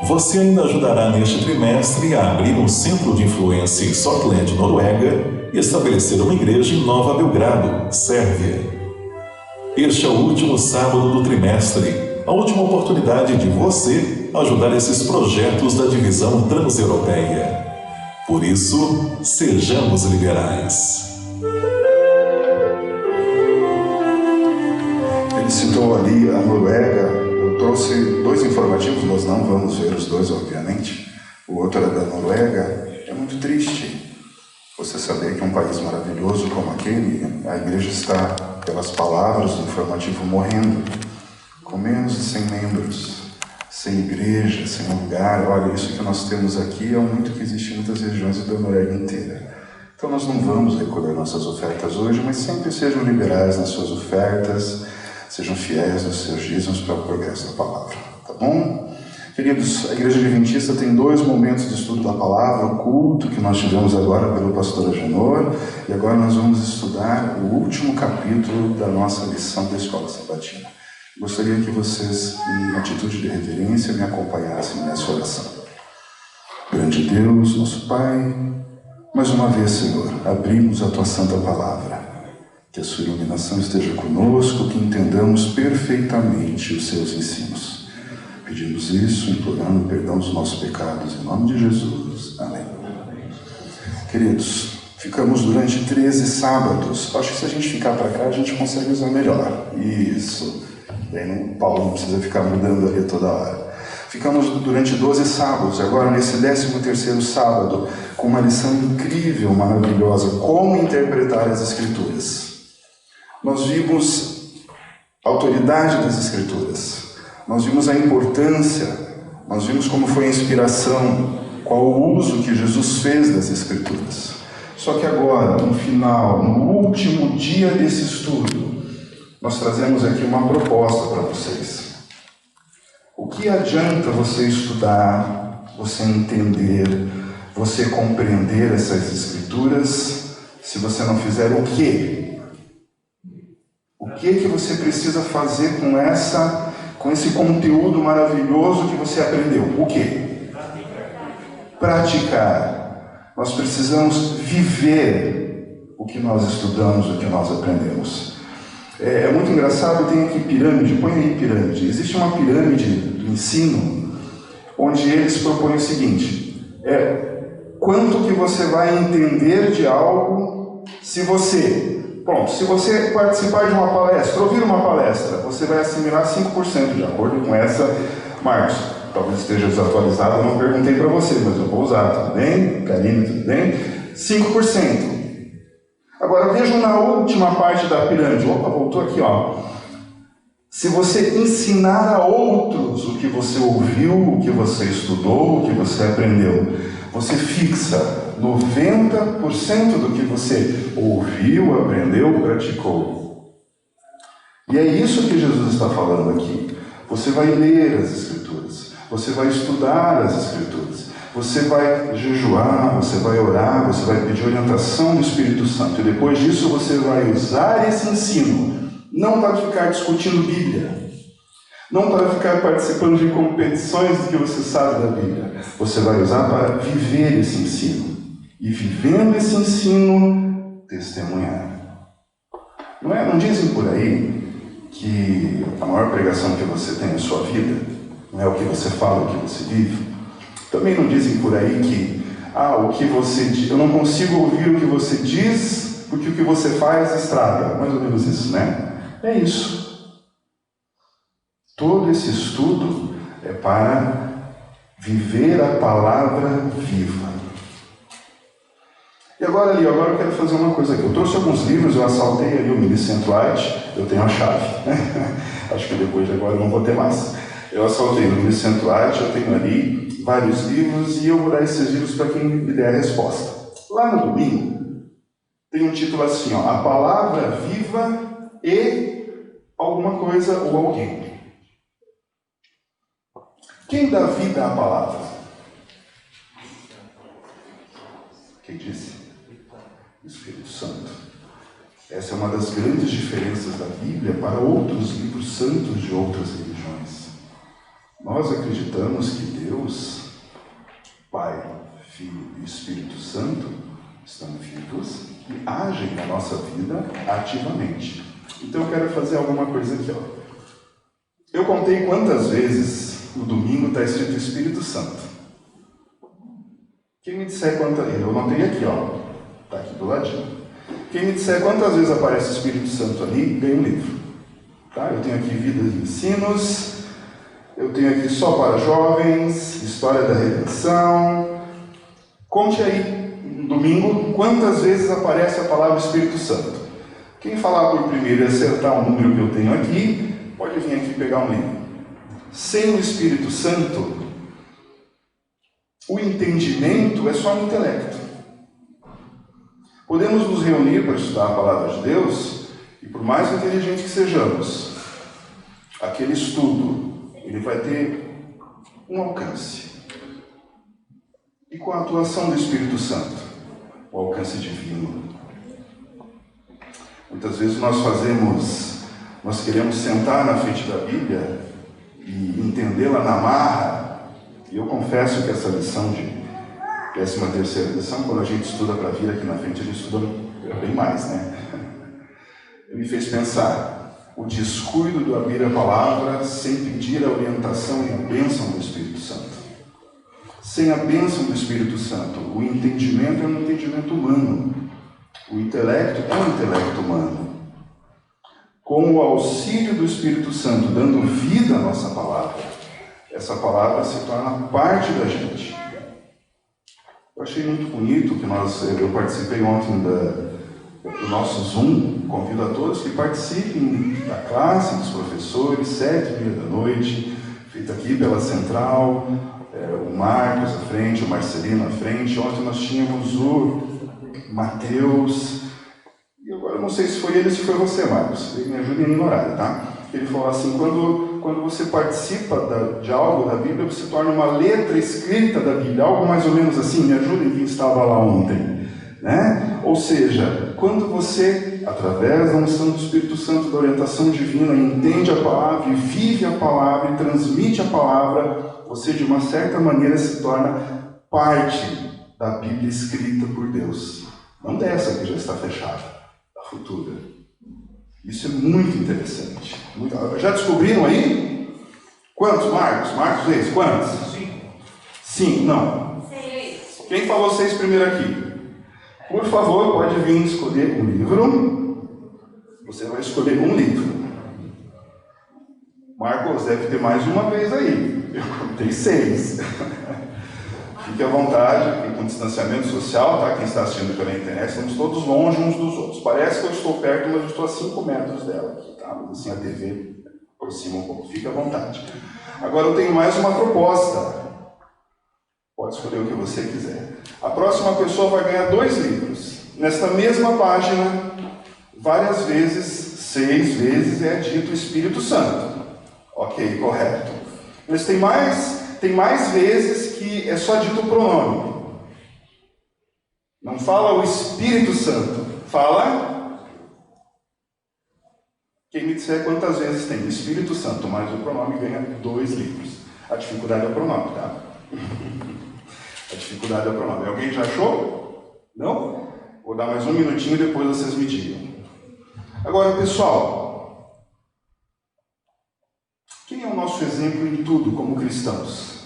Você ainda ajudará neste trimestre a abrir um centro de influência em Sortland, Noruega, e estabelecer uma igreja em Nova Belgrado, Sérvia. Este é o último sábado do trimestre, a última oportunidade de você ajudar esses projetos da divisão transeuropeia. Por isso, sejamos liberais.
Ele citou ali a Noruega. Eu trouxe 2 informativos, nós não vamos ver os 2, obviamente. O outro era da Noruega. É muito triste você saber que um país maravilhoso como aquele, a igreja está, pelas palavras do informativo, morrendo, com menos de 100 membros, sem igreja, sem lugar. Olha, isso que nós temos aqui é muito que existe em muitas regiões da Noruega inteira. Então nós não vamos recolher nossas ofertas hoje, mas sempre sejam liberais nas suas ofertas, sejam fiéis nos seus dízimos para o progresso da palavra, tá bom? Queridos, a Igreja Adventista tem 2 momentos de estudo da palavra, o culto que nós tivemos agora pelo pastor Agenor, e agora nós vamos estudar o último capítulo da nossa lição da Escola Sabatina. Gostaria que vocês, em atitude de reverência, me acompanhassem nessa oração. Grande Deus, nosso Pai, mais uma vez, Senhor, abrimos a Tua Santa Palavra. Que a Sua iluminação esteja conosco, que entendamos perfeitamente os Seus ensinos. Pedimos isso, implorando o perdão dos nossos pecados, em nome de Jesus. Amém. Queridos, ficamos durante 13 sábados. Acho que se a gente ficar para cá, a gente consegue usar melhor. Isso. Daí o Paulo não precisa ficar mudando ali toda hora. Ficamos durante 12 sábados, agora nesse 13º sábado, com uma lição incrível, maravilhosa, como interpretar as Escrituras. Nós vimos a autoridade das Escrituras, nós vimos a importância, nós vimos como foi a inspiração, qual o uso que Jesus fez das Escrituras. Só que agora, no final, no último dia desse estudo, nós trazemos aqui uma proposta para vocês. O que adianta você estudar, você entender, você compreender essas Escrituras, se você não fizer o quê? O que você precisa fazer com esse conteúdo maravilhoso que você aprendeu? O quê? Praticar. Nós precisamos viver o que nós estudamos, o que nós aprendemos. É muito engraçado, tem aqui pirâmide, põe aí pirâmide. Existe uma pirâmide do ensino, onde eles propõem o seguinte: quanto que você vai entender de algo se você participar de uma palestra, ouvir uma palestra, você vai assimilar 5%, de acordo com essa, Marcos. Talvez esteja desatualizado, eu não perguntei para você, mas eu vou usar, tudo bem? Karine, tudo bem? 5%. Agora vejam na última parte da pirâmide. Opa, voltou aqui, ó. Se você ensinar a outros o que você ouviu, o que você estudou, o que você aprendeu, você fixa 90% do que você ouviu, aprendeu, praticou. E é isso que Jesus está falando aqui. Você vai ler as Escrituras, você vai estudar as Escrituras, você vai jejuar, você vai orar, você vai pedir orientação do Espírito Santo. E depois disso você vai usar esse ensino, não para ficar discutindo Bíblia, não para ficar participando de competições do que você sabe da Bíblia. Você vai usar para viver esse ensino. E vivendo esse ensino, testemunhar. Não dizem por aí que a maior pregação que você tem na sua vida não é o que você fala, o que você vive? Também não dizem por aí que o que você diz, eu não consigo ouvir o que você diz, porque o que você faz estraga. Mais ou menos isso, né? É isso. Todo esse estudo é para viver a palavra viva. E agora eu quero fazer uma coisa aqui. Eu trouxe alguns livros, eu assaltei ali o Minicentro Arte, eu tenho a chave. Acho que depois de agora eu não vou ter mais. Eu assaltei o Minicentro Arte, eu tenho ali vários livros e eu vou dar esses livros para quem me der a resposta. Lá no domingo, tem um título assim, ó, A Palavra Viva e alguma coisa ou alguém. Quem dá vida à palavra? Quem disse? O Espírito Santo. Essa é uma das grandes diferenças da Bíblia para outros livros santos de outras religiões. Nós acreditamos que Deus, Pai, Filho e Espírito Santo estão vivos e agem na nossa vida ativamente. Então eu quero fazer alguma coisa aqui, ó. Eu contei quantas vezes no domingo está escrito Espírito Santo. Quem me disser quantas vezes, eu anotei aqui, ó, está aqui do ladinho. Quem me disser quantas vezes aparece o Espírito Santo ali, ganha um livro. Tá? Eu tenho aqui Vida e Ensinos, eu tenho aqui Só para Jovens, História da Redenção. Conte aí, no domingo, quantas vezes aparece a palavra Espírito Santo. Quem falar por primeiro e acertar o número que eu tenho aqui, pode vir aqui pegar um livro. Sem o Espírito Santo, o entendimento é só no intelecto. Podemos nos reunir para estudar a palavra de Deus, e por mais inteligente que sejamos, aquele estudo, ele vai ter um alcance. E com a atuação do Espírito Santo, o alcance divino. Muitas vezes nós queremos sentar na frente da Bíblia e entendê-la na marra. E eu confesso que essa lição de 13ª lição, quando a gente estuda para vir aqui na frente, a gente estuda bem mais, né? Me fez pensar o descuido do abrir a palavra sem pedir a orientação e a bênção do Espírito Santo. Sem a bênção do Espírito Santo, o entendimento é um entendimento humano. O intelecto é um intelecto humano. Com o auxílio do Espírito Santo dando vida à nossa palavra, essa palavra se torna parte da gente. Eu achei muito bonito que eu participei ontem do nosso Zoom. Convido a todos que participem da classe dos professores, 7h30, feita aqui pela Central, o Marcos à frente, o Marcelino à frente. Ontem nós tínhamos o Mateus, e agora eu não sei se foi ele ou se foi você, Marcos. Me ajudem no horário, tá? Ele falou assim, quando você participa de algo da Bíblia, você torna uma letra escrita da Bíblia, algo mais ou menos assim. Me ajudem quem estava lá ontem, né? Ou seja, quando você, através da unção do Espírito Santo, da orientação divina, entende a palavra e vive a palavra e transmite a palavra, você de uma certa maneira se torna parte da Bíblia escrita por Deus. Não dessa que já está fechada, da futura. Isso é muito interessante. Já descobriram aí? Quantos, Marcos? Marcos Reis, quantos? 5. Não. 6. Quem falou 6 primeiro aqui? Por favor, pode vir escolher um livro. Você vai escolher um livro. Marcos deve ter mais de uma vez aí. Eu contei 6. Fique à vontade, fique com distanciamento social, tá? Quem está assistindo pela internet, estamos todos longe uns dos outros. Parece que eu estou perto, mas eu estou a 5 metros dela aqui, tá? Mas assim a TV aproxima um pouco. Fique à vontade. Agora eu tenho mais uma proposta. Pode escolher o que você quiser. A próxima pessoa vai ganhar 2 livros. Nesta mesma página, várias vezes, 6 vezes, é dito Espírito Santo. Ok, correto. Mas tem mais vezes que é só dito o pronome. Não fala o Espírito Santo. Fala. Quem me disser quantas vezes tem Espírito Santo mais o pronome ganha 2 livros. A dificuldade é o pronome, tá? A dificuldade é o pronome. Alguém já achou? Não? Vou dar mais um minutinho e depois vocês me digam. Agora, pessoal, quem é o nosso exemplo em tudo como cristãos?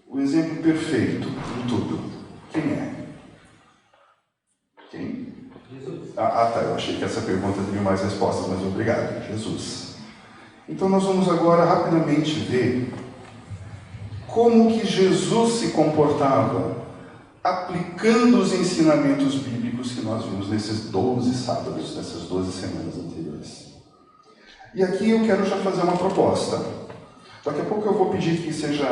O exemplo perfeito em tudo. Quem é? Quem? Jesus. Tá. Eu achei que essa pergunta teria mais respostas, mas obrigado. Jesus. Então nós vamos agora rapidamente ver como que Jesus se comportava aplicando os ensinamentos bíblicos que nós vimos nesses 12 sábados, nessas 12 semanas anteriores. E aqui eu quero já fazer uma proposta. Daqui a pouco eu vou pedir que seja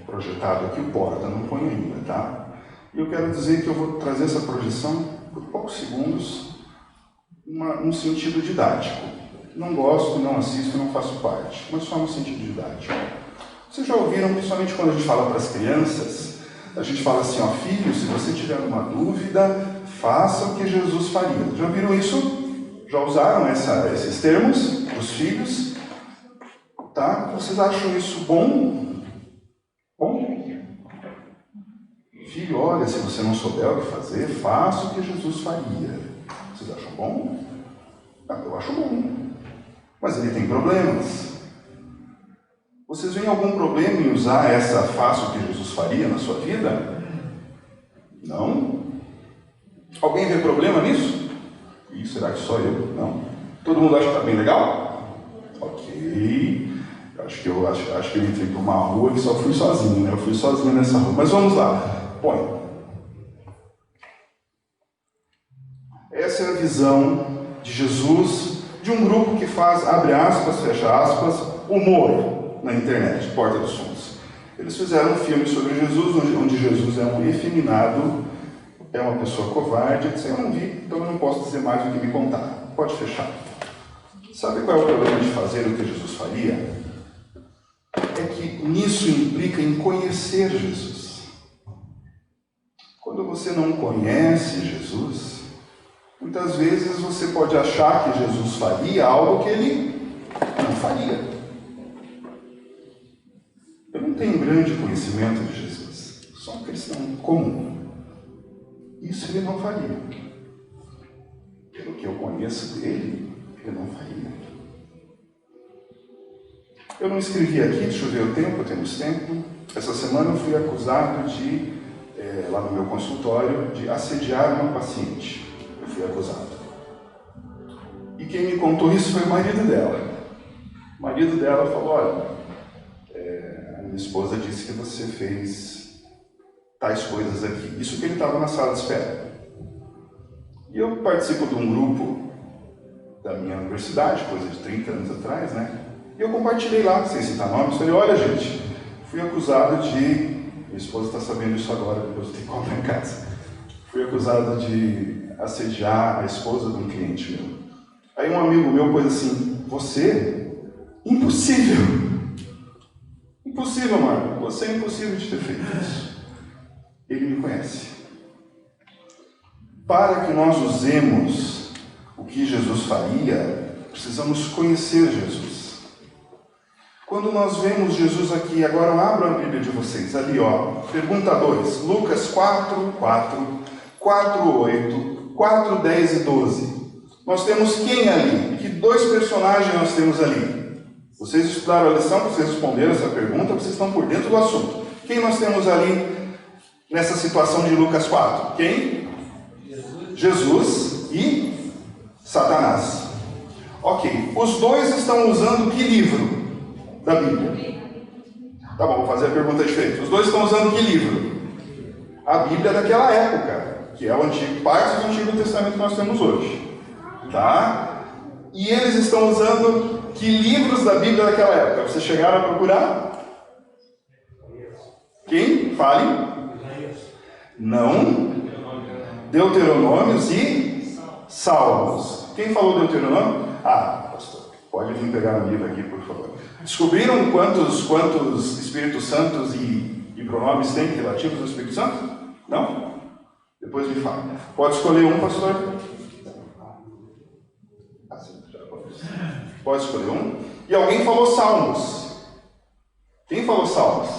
projetado aqui o porta, não ponho ainda, tá? E eu quero dizer que eu vou trazer essa projeção por poucos segundos, num sentido didático. Não gosto, não assisto, não faço parte, mas só no sentido didático. Vocês já ouviram, principalmente quando a gente fala para as crianças, a gente fala assim, ó, filho, se você tiver uma dúvida, faça o que Jesus faria. Já viram isso? Já usaram esses termos para os filhos? Tá? Vocês acham isso bom? Bom? Filho, olha, se você não souber o que fazer, faça o que Jesus faria. Vocês acham bom? Eu acho bom. Mas ele tem problemas. Vocês veem algum problema em usar essa faça o que Jesus faria na sua vida? Não? Alguém vê problema nisso? Ih, será que só eu? Não. Todo mundo acha que está bem legal? Ok. Acho que eu entrei por uma rua que só fui sozinho, né? Eu fui sozinho nessa rua. Mas vamos lá. Põe. Essa é a visão de Jesus, de um grupo que faz, abre aspas, fecha aspas, humor na internet, Porta dos Fundos. Eles fizeram um filme sobre Jesus, onde Jesus é um efeminado, é uma pessoa covarde, etc. Eu não vi, então eu não posso dizer mais do que me contar. Pode fechar. Sabe qual é o problema de fazer o que Jesus faria? É que nisso implica em conhecer Jesus. Quando você não conhece Jesus, muitas vezes você pode achar que Jesus faria algo que ele não faria. Eu não tenho grande conhecimento de Jesus, sou um cristão comum. Isso ele não faria. Pelo que eu conheço dele, ele não faria. Eu não escrevi aqui, deixa eu ver o tempo, temos tempo. Essa semana eu fui acusado de, lá no meu consultório, de assediar uma paciente. Eu fui acusado. E quem me contou isso foi o marido dela. O marido dela falou, olha, a minha esposa disse que você fez tais coisas aqui. Isso que ele estava na sala de espera. E eu participo de um grupo da minha universidade, coisa de 30 anos atrás, né? E eu compartilhei lá, sem citar nomes, falei, olha gente, fui acusado de... Minha esposa está sabendo isso agora, depois eu tenho que comprar em casa. Fui acusado de assediar a esposa de um cliente meu. Aí um amigo meu pôs assim, você? Impossível! Impossível, Marco, você é impossível de ter feito isso. Ele me conhece. para que nós usemos o que Jesus faria, precisamos conhecer Jesus. Quando nós vemos Jesus aqui, agora abram a Bíblia de vocês, ali ó, pergunta 2, Lucas 4, 4, 4, 8, 4, 10 e 12. Nós temos quem ali? Que dois personagens nós temos ali? Vocês estudaram a lição, vocês responderam essa pergunta, vocês estão por dentro do assunto. Quem nós temos ali nessa situação de Lucas 4? Quem? Jesus e Satanás. Ok, os dois estão usando que livro da Bíblia? Tá bom, vou fazer a pergunta diferente. Os dois estão usando que livro? A Bíblia daquela época, que é o antigo, parte do Antigo Testamento que nós temos hoje. Tá? E eles estão usando que livros da Bíblia daquela época? Vocês chegaram a procurar? Quem? Fale. Não. Deuteronômios e Salmos. Quem falou Deuteronômio? Ah, pastor, pode vir pegar o livro aqui, por favor. Descobriram quantos Espíritos Santos e pronomes tem relativos ao Espírito Santo? Não? Depois me fala. Pode escolher um, pastor? Pode escolher um. E alguém falou Salmos. Quem falou Salmos?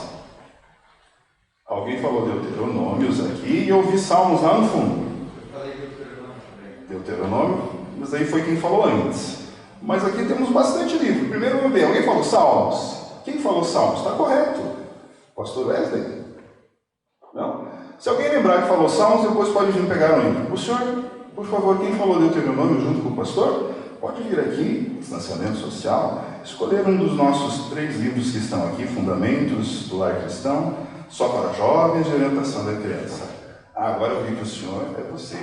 Alguém falou Deuteronômios aqui e eu ouvi Salmos lá no fundo. Deuteronômio, mas aí foi quem falou antes. Mas aqui temos bastante livro. Primeiro vamos ver, alguém falou Salmos? Quem falou Salmos? Está correto. Pastor Wesley? Não? Se alguém lembrar que falou Salmos, depois pode vir pegar um livro. O senhor, por favor, quem falou Deuteronômio junto com o pastor? Pode vir aqui, distanciamento social, escolher um dos nossos 3 livros que estão aqui, Fundamentos do Lar Cristão, Só para Jovens e Orientação da Criança. Ah, agora eu vi que o senhor é você.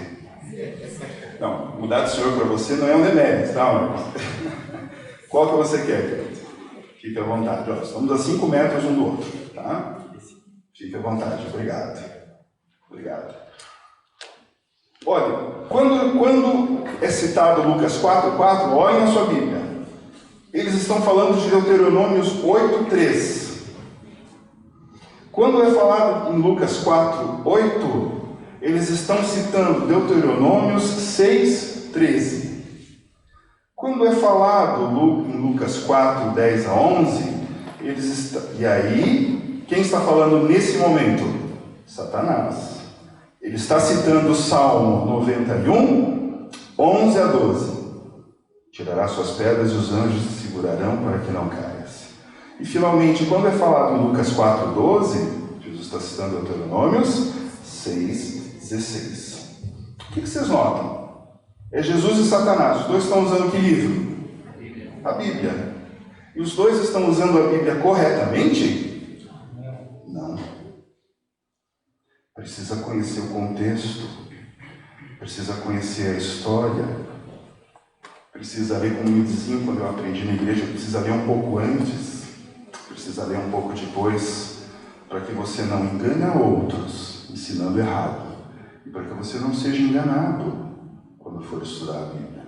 Não, mudar de senhor para você não é um demérito, tá, Marcos? Qual que você quer, querido? Fique à vontade. Ó, estamos a 5 metros um do outro, tá? Fique à vontade, obrigado. Obrigado. Olha, quando é citado Lucas 4:4, olhem na sua Bíblia. Eles estão falando de Deuteronômios 8:3. Quando é falado em Lucas 4:8, eles estão citando Deuteronômios 6:13. Quando é falado em Lucas 4:10 a 11, e aí, quem está falando nesse momento? Satanás. Ele está citando o Salmo 91, 11 a 12. Tirará suas pedras e os anjos te segurarão para que não caias. E finalmente, quando é falado em Lucas 4:12, Jesus está citando Deuteronômios 6:16. O que vocês notam? É Jesus e Satanás. Os dois estão usando que livro? A Bíblia. E os dois estão usando a Bíblia corretamente? Não. Precisa conhecer o contexto, precisa conhecer a história, precisa ler, como me diziam quando eu aprendi na igreja, precisa ler um pouco antes, precisa ler um pouco depois, para que você não engane a outros, ensinando errado, e para que você não seja enganado quando for estudar a Bíblia.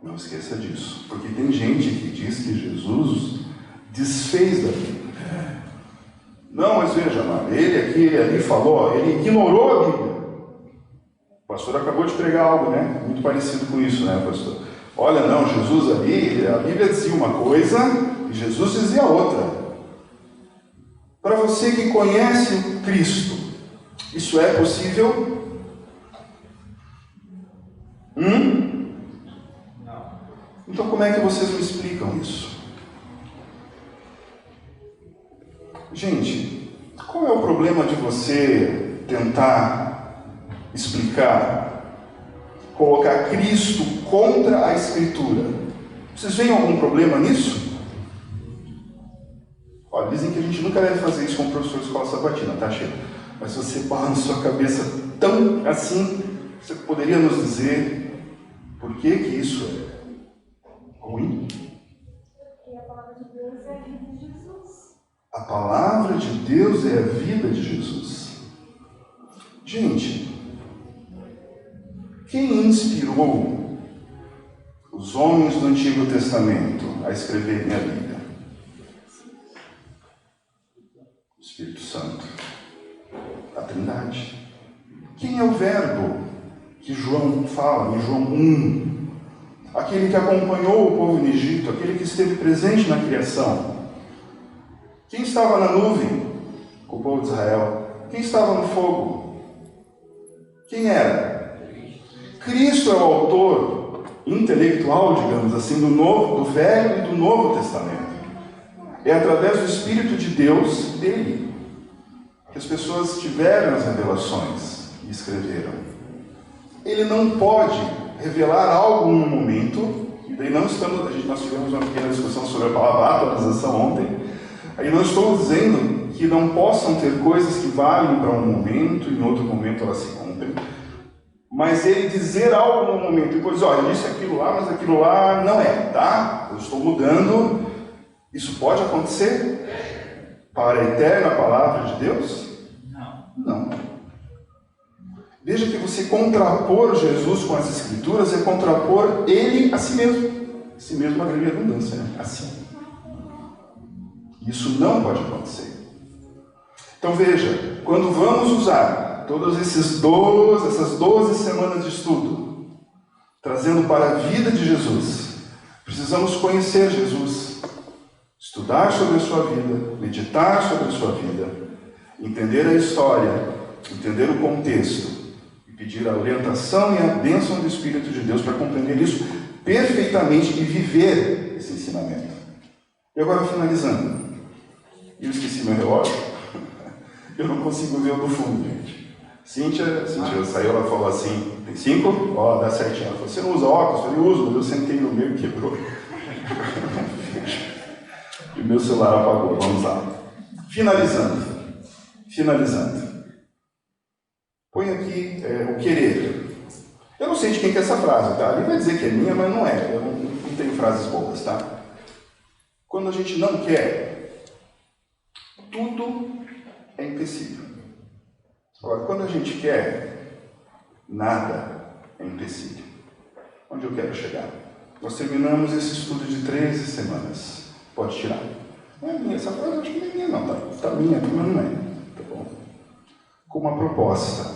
Não esqueça disso, porque tem gente que diz que Jesus desfez da Bíblia. Não, mas veja, ele aqui, ali falou, ele ignorou a Bíblia. O pastor acabou de pregar algo, né? Muito parecido com isso, né, pastor? Olha, não, Jesus ali, a Bíblia dizia uma coisa e Jesus dizia outra. Para você que conhece o Cristo, isso é possível? Então como é que vocês me explicam isso? Gente, qual é o problema de você tentar explicar, colocar Cristo contra a Escritura? Vocês veem algum problema nisso? Olha, dizem que a gente nunca deve fazer isso com o professor de escola sabatina, tá, Chico? Mas se você barra na sua cabeça tão assim, você poderia nos dizer por que isso é ruim?
Porque a palavra de Deus é a vida de Jesus.
A palavra de Deus é a vida de Jesus. Gente, quem inspirou os homens do Antigo Testamento a escreverem a Bíblia? O Espírito Santo, a Trindade. Quem é o Verbo? João fala, em João 1. Aquele que acompanhou o povo no Egito, aquele que esteve presente na criação. Quem estava na nuvem com o povo de Israel? Quem estava no fogo? Quem era? Cristo é o autor intelectual, digamos assim, do Velho e do Novo Testamento. É através do Espírito de Deus, dele, que as pessoas tiveram as revelações e escreveram. Ele não pode revelar algo num momento, e daí nós tivemos uma pequena discussão sobre a palavra atualização ontem, aí não estou dizendo que não possam ter coisas que valem para um momento, e em outro momento elas se cumprem, mas ele dizer algo no momento, e depois, olha, eu disse aquilo lá, mas aquilo lá não é, tá? Eu estou mudando. Isso pode acontecer para a eterna palavra de Deus? Não. Veja que você contrapor Jesus com as Escrituras é contrapor ele a si mesmo. A si mesmo é uma grande redundância, né? Assim. Isso não pode acontecer. Então veja, quando vamos usar todas essas 12 semanas de estudo, trazendo para a vida de Jesus, precisamos conhecer Jesus. Estudar sobre a sua vida, meditar sobre a sua vida, entender a história, entender o contexto e pedir a orientação e a bênção do Espírito de Deus para compreender isso perfeitamente e viver esse ensinamento. E agora, finalizando, eu esqueci meu relógio, eu não consigo ver o do fundo, gente. Cíntia saiu, ela falou assim, tem 5? Ó, dá certinho. Ela falou, você não usa óculos? Eu falei, uso, mas eu sentei no meio e quebrou. E o meu celular apagou. Vamos lá. Finalizando. Põe aqui o querer. Eu não sei de quem que é essa frase, tá? Ele vai dizer que é minha, mas não é. Eu não tenho frases boas, tá? Quando a gente não quer, tudo é impossível. Agora, quando a gente quer, nada é impossível. Onde eu quero chegar? Nós terminamos esse estudo de 13 semanas. Pode tirar. Não é minha essa frase, acho que não é minha não, tá minha, mas não é. Tá bom? Com uma proposta.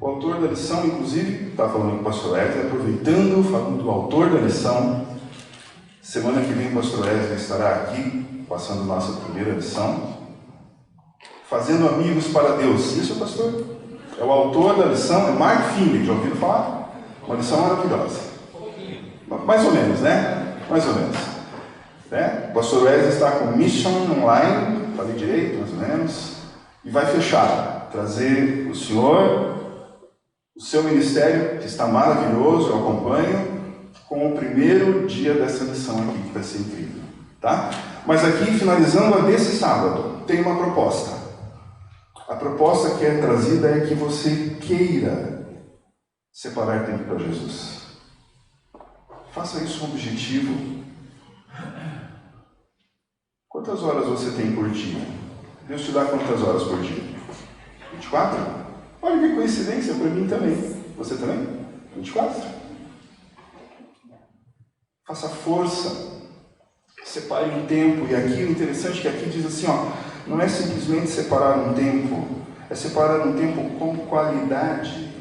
O autor da lição, inclusive, está falando com o pastor Wesley, aproveitando, falando do autor da lição. Semana que vem o pastor Wesley estará aqui, passando nossa primeira lição. Fazendo amigos para Deus. Isso, pastor? É o autor da lição, é Mark Finley, já ouviram falar? Uma lição maravilhosa. Mais ou menos, né? Mais ou menos. O pastor Wesley está com Mission Online, falei direito, mais ou menos, e vai fechar, trazer o senhor, o seu ministério, que está maravilhoso, eu acompanho, com o primeiro dia dessa lição aqui, que vai ser incrível, tá? Mas aqui, finalizando a desse sábado, tem uma proposta. A proposta que é trazida é que você queira separar tempo para Jesus. Faça isso um objetivo. Quantas horas você tem por dia? Deus te dá quantas horas por dia? 24? Olha que coincidência, para mim também. Você também? 24? Faça força. Separe um tempo. E aqui o interessante é que aqui diz assim, ó, não é simplesmente separar um tempo, é separar um tempo com qualidade.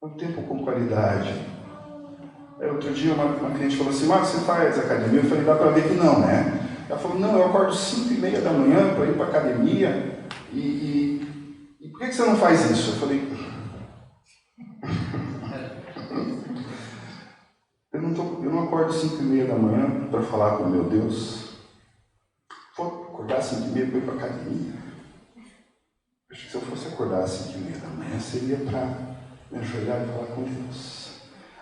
Um tempo com qualidade. Outro dia uma cliente falou assim, Marcos, você faz academia? Eu falei, dá para ver que não, né? Ela falou, não, eu acordo 5:30 da manhã para ir para a academia e por que você não faz isso? Eu falei, eu não acordo 5:30 da manhã para falar com o meu Deus. Vou acordar 5:30 para ir para a academia. Acho que se eu fosse acordar às 5:30 da manhã, seria para me ajoelhar e falar com Deus.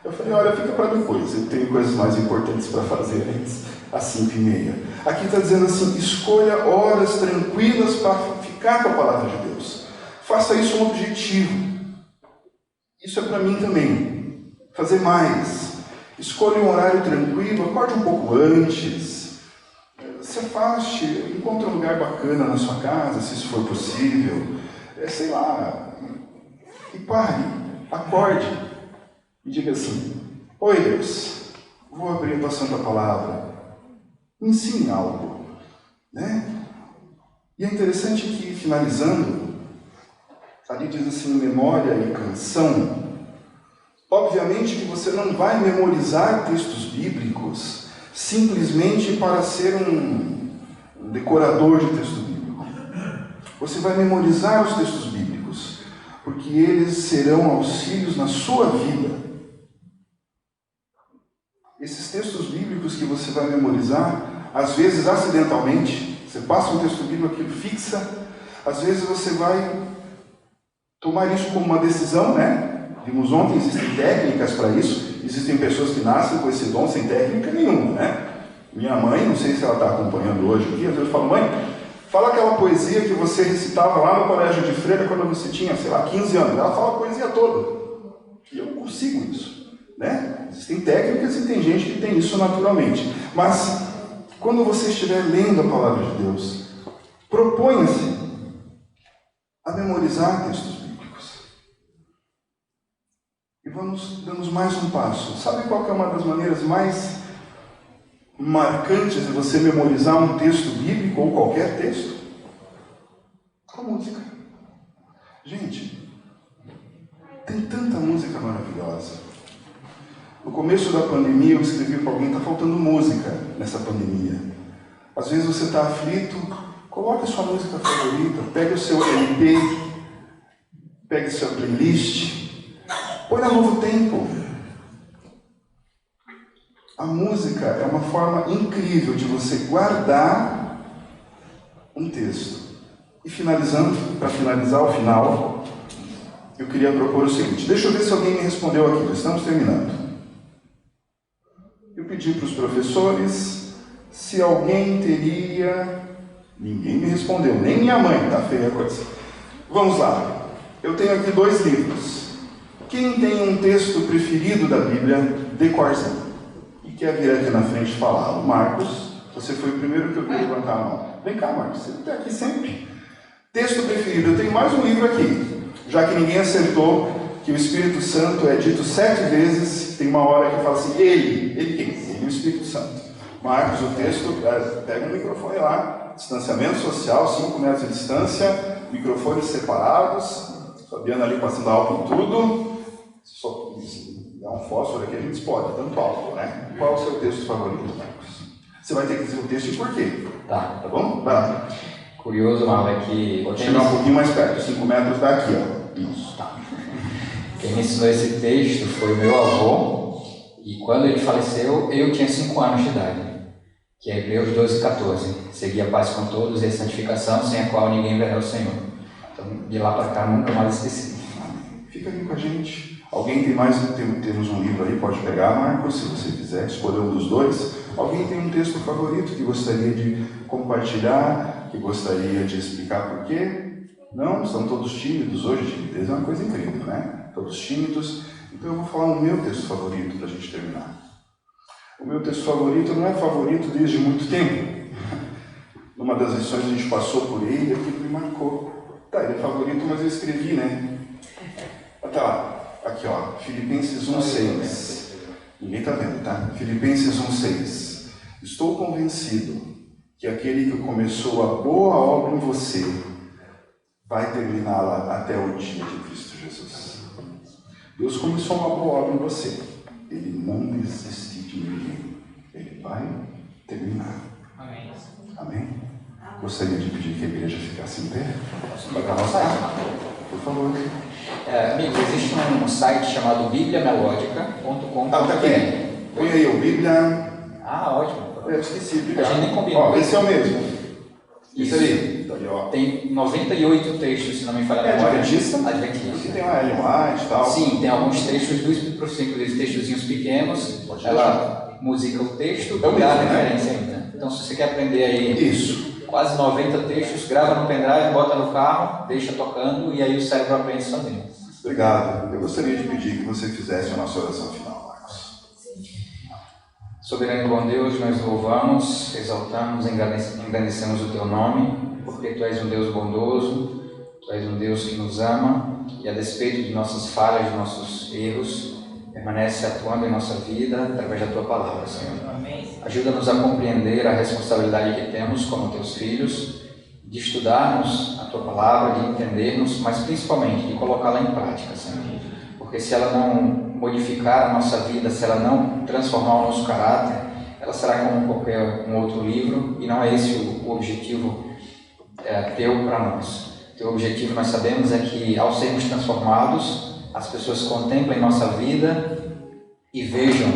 Eu falei, olha, fica para depois, eu tenho coisas mais importantes para fazer antes, às 5:30. Aqui está dizendo assim, escolha horas tranquilas para ficar com a palavra de Deus. Faça isso um objetivo. Isso é para mim também. Fazer mais. Escolha um horário tranquilo, acorde um pouco antes. Se afaste, encontre um lugar bacana na sua casa, se isso for possível. Sei lá. E pare, acorde. E diga assim, oi Deus, vou abrir a tua santa palavra, me ensine algo, né? E é interessante que, finalizando, ali diz assim, memória e canção, Obviamente que você não vai memorizar textos bíblicos simplesmente para ser um decorador de texto bíblico. Você vai memorizar os textos bíblicos, porque eles serão auxílios na sua vida. Esses textos bíblicos que você vai memorizar, às vezes acidentalmente, você passa um texto bíblico, aquilo fixa, às vezes você vai tomar isso como uma decisão, né? Vimos ontem, existem técnicas para isso, existem pessoas que nascem com esse dom sem técnica nenhuma, né? Minha mãe, não sei se ela está acompanhando hoje aqui, às vezes eu falo, mãe, fala aquela poesia que você recitava lá no colégio de freira quando você tinha, sei lá, 15 anos. Ela fala a poesia toda. E eu não consigo isso, né? Existem técnicas e tem gente que tem isso naturalmente. Mas, quando você estiver lendo a palavra de Deus, proponha-se a memorizar textos bíblicos. E damos mais um passo. Sabe qual que é uma das maneiras mais marcantes de você memorizar um texto bíblico ou qualquer texto? Com a música. Gente, tem tanta música maravilhosa. No começo da pandemia eu escrevi para alguém, está faltando música nessa pandemia. Às vezes você está aflito, coloque a sua música favorita, pegue o seu LP, pegue sua playlist, põe na Novo Tempo. A música é uma forma incrível de você guardar um texto. E finalizando, para finalizar o final, eu queria propor o seguinte. Deixa eu ver se alguém me respondeu aqui, já estamos terminando. Eu pedi para os professores se alguém teria... Ninguém me respondeu, nem minha mãe, tá feia a coisa. Vamos lá. Eu tenho aqui 2 livros. Quem tem um texto preferido da Bíblia, decorzinho, e quer vir aqui na frente falar? O Marcos, você foi o primeiro que eu vi levantar a mão. Vem cá, Marcos, você está aqui sempre. Texto preferido. Eu tenho mais um livro aqui. Já que ninguém acertou que o Espírito Santo é dito 7 vezes, tem uma hora que fala assim, ele quem? Ele, o Espírito Santo. Marcos, o texto, pega um microfone lá, distanciamento social, 5 metros de distância, microfones separados, Fabiana ali passando álcool em tudo, só dá um fósforo aqui, a gente explode, tanto álcool, né? Qual é o seu texto favorito, Marcos? Você vai ter que dizer o texto e por quê. Tá bom? Vai lá.
Curioso, Mal, é que...
Pode chegar um pouquinho mais perto, 5 metros daqui, ó. Isso, tá.
Quem me ensinou esse texto foi o meu avô, e quando ele faleceu, eu tinha 5 anos de idade, que é Hebreus 12:14. Segui a paz com todos e a santificação, sem a qual ninguém verá o Senhor. Então, de lá para cá, nunca mais esqueci.
Fica aqui com a gente. Alguém tem mais? Temos um livro aí, pode pegar, Marcos, se você quiser, escolher um dos 2. Alguém tem um texto favorito que gostaria de compartilhar, que gostaria de explicar por quê? Não? São todos tímidos hoje, timidez é uma coisa incrível, né? Todos tímidos. Então eu vou falar o meu texto favorito para a gente terminar. O meu texto favorito não é favorito desde muito tempo. Numa das lições a gente passou por ele, aquilo me marcou. Tá, ele é favorito, mas eu escrevi, né? Até lá. Aqui, ó, Filipenses 1:6. Ninguém está vendo, tá? Filipenses 1:6. Estou convencido que aquele que começou a boa obra em você vai terminá-la até o dia de Cristo Jesus. Deus começou uma boa obra em você. Ele não desiste de ninguém. Ele vai terminar. Amém. Amém? Gostaria de pedir que a igreja ficasse em pé. Por favor.
Amigo, existe um site chamado bibliamelodica.com.br.
Tá aqui. Põe aí o Bíblia.
Ótimo.
Eu esqueci, obrigado.
A gente nem combinou.
Ó, esse é o mesmo.
Isso.
Esse ali. Tá ali, ó.
Tem 98 textos, se não me falha a memória.
Adventista?
Adventista.
Aqui tem uma Ellen White e tal.
Sim, tem alguns textos, 2 inclusive textozinhos pequenos. Ela musica o texto e dá a referência ainda. Então, se você quer aprender aí...
Isso.
Quase 90 textos, grava no pendrive, bota no carro, deixa tocando e aí o cérebro aprende sozinho.
Obrigado. Eu gostaria de pedir que você fizesse a nossa oração final, Marcos.
Soberano e bom Deus, nós louvamos, exaltamos, engrandecemos o Teu nome, porque Tu és um Deus bondoso, Tu és um Deus que nos ama e a despeito de nossas falhas, de nossos erros, permanece atuando em nossa vida através da Tua palavra, Senhor. Ajuda-nos a compreender a responsabilidade que temos como Teus filhos, de estudarmos a Tua palavra, de entendermos, mas principalmente de colocá-la em prática, Senhor. Porque porque se ela não modificar a nossa vida, se ela não transformar o nosso caráter, ela será como qualquer um outro livro, e não é esse o objetivo teu para nós. O teu objetivo, nós sabemos, é que ao sermos transformados, as pessoas contemplem nossa vida e vejam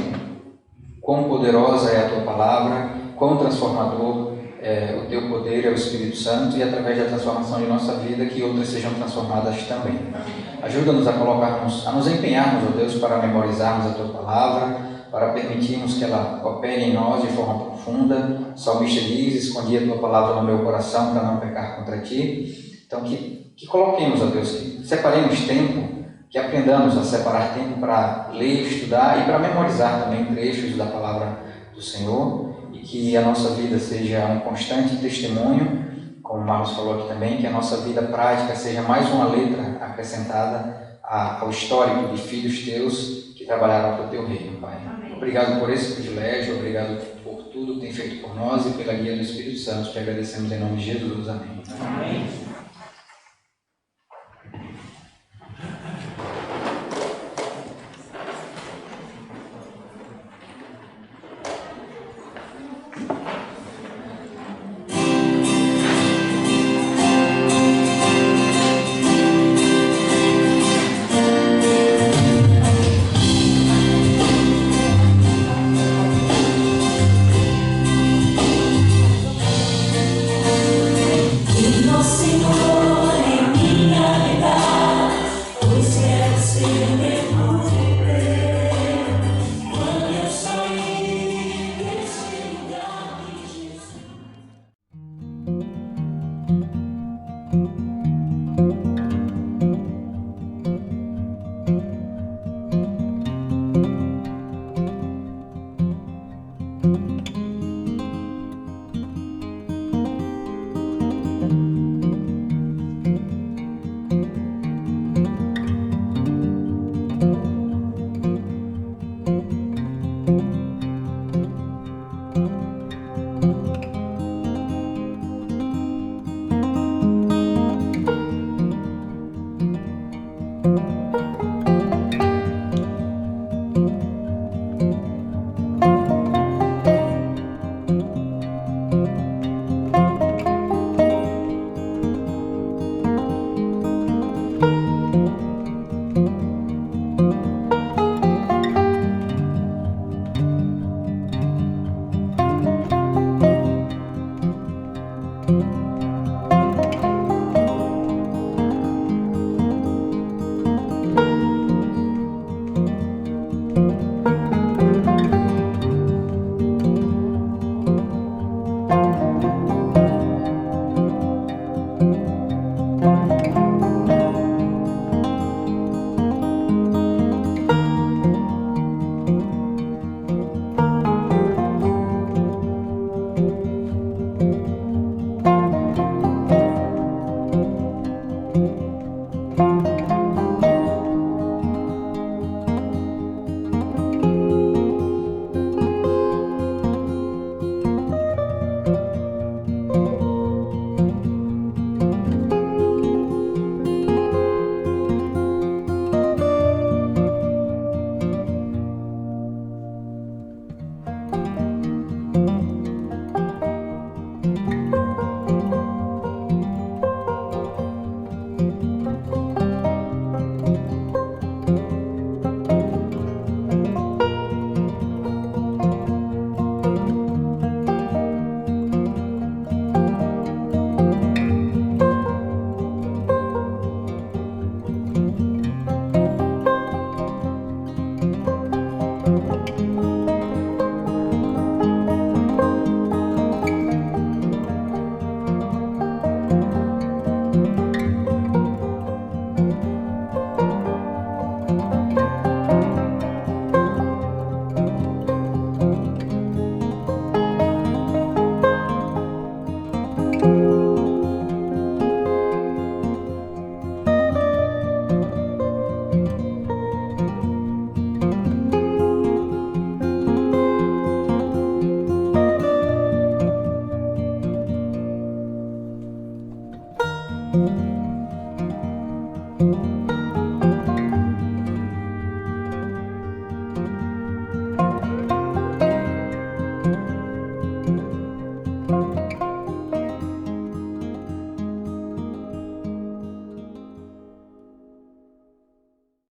quão poderosa é a tua palavra, quão transformador é o teu poder, é o Espírito Santo, e através da transformação de nossa vida que outras sejam transformadas também. Ajuda-nos a nos empenharmos, ó Deus, para memorizarmos a tua palavra, para permitirmos que ela opere em nós de forma profunda. O salmista diz: escondi a tua palavra no meu coração para não pecar contra ti. Então que coloquemos, ó Deus, que separemos tempo, que aprendamos a separar tempo para ler, estudar e para memorizar também trechos da palavra do Senhor, e que a nossa vida seja um constante testemunho, como o Marcos falou aqui também, que a nossa vida prática seja mais uma letra acrescentada ao histórico de filhos teus que trabalharam para o teu reino, Pai. Amém. Obrigado por esse privilégio, obrigado por tudo que tem feito por nós e pela guia do Espírito Santo. Te agradecemos em nome de Jesus. Amém. Amém.
Thank you.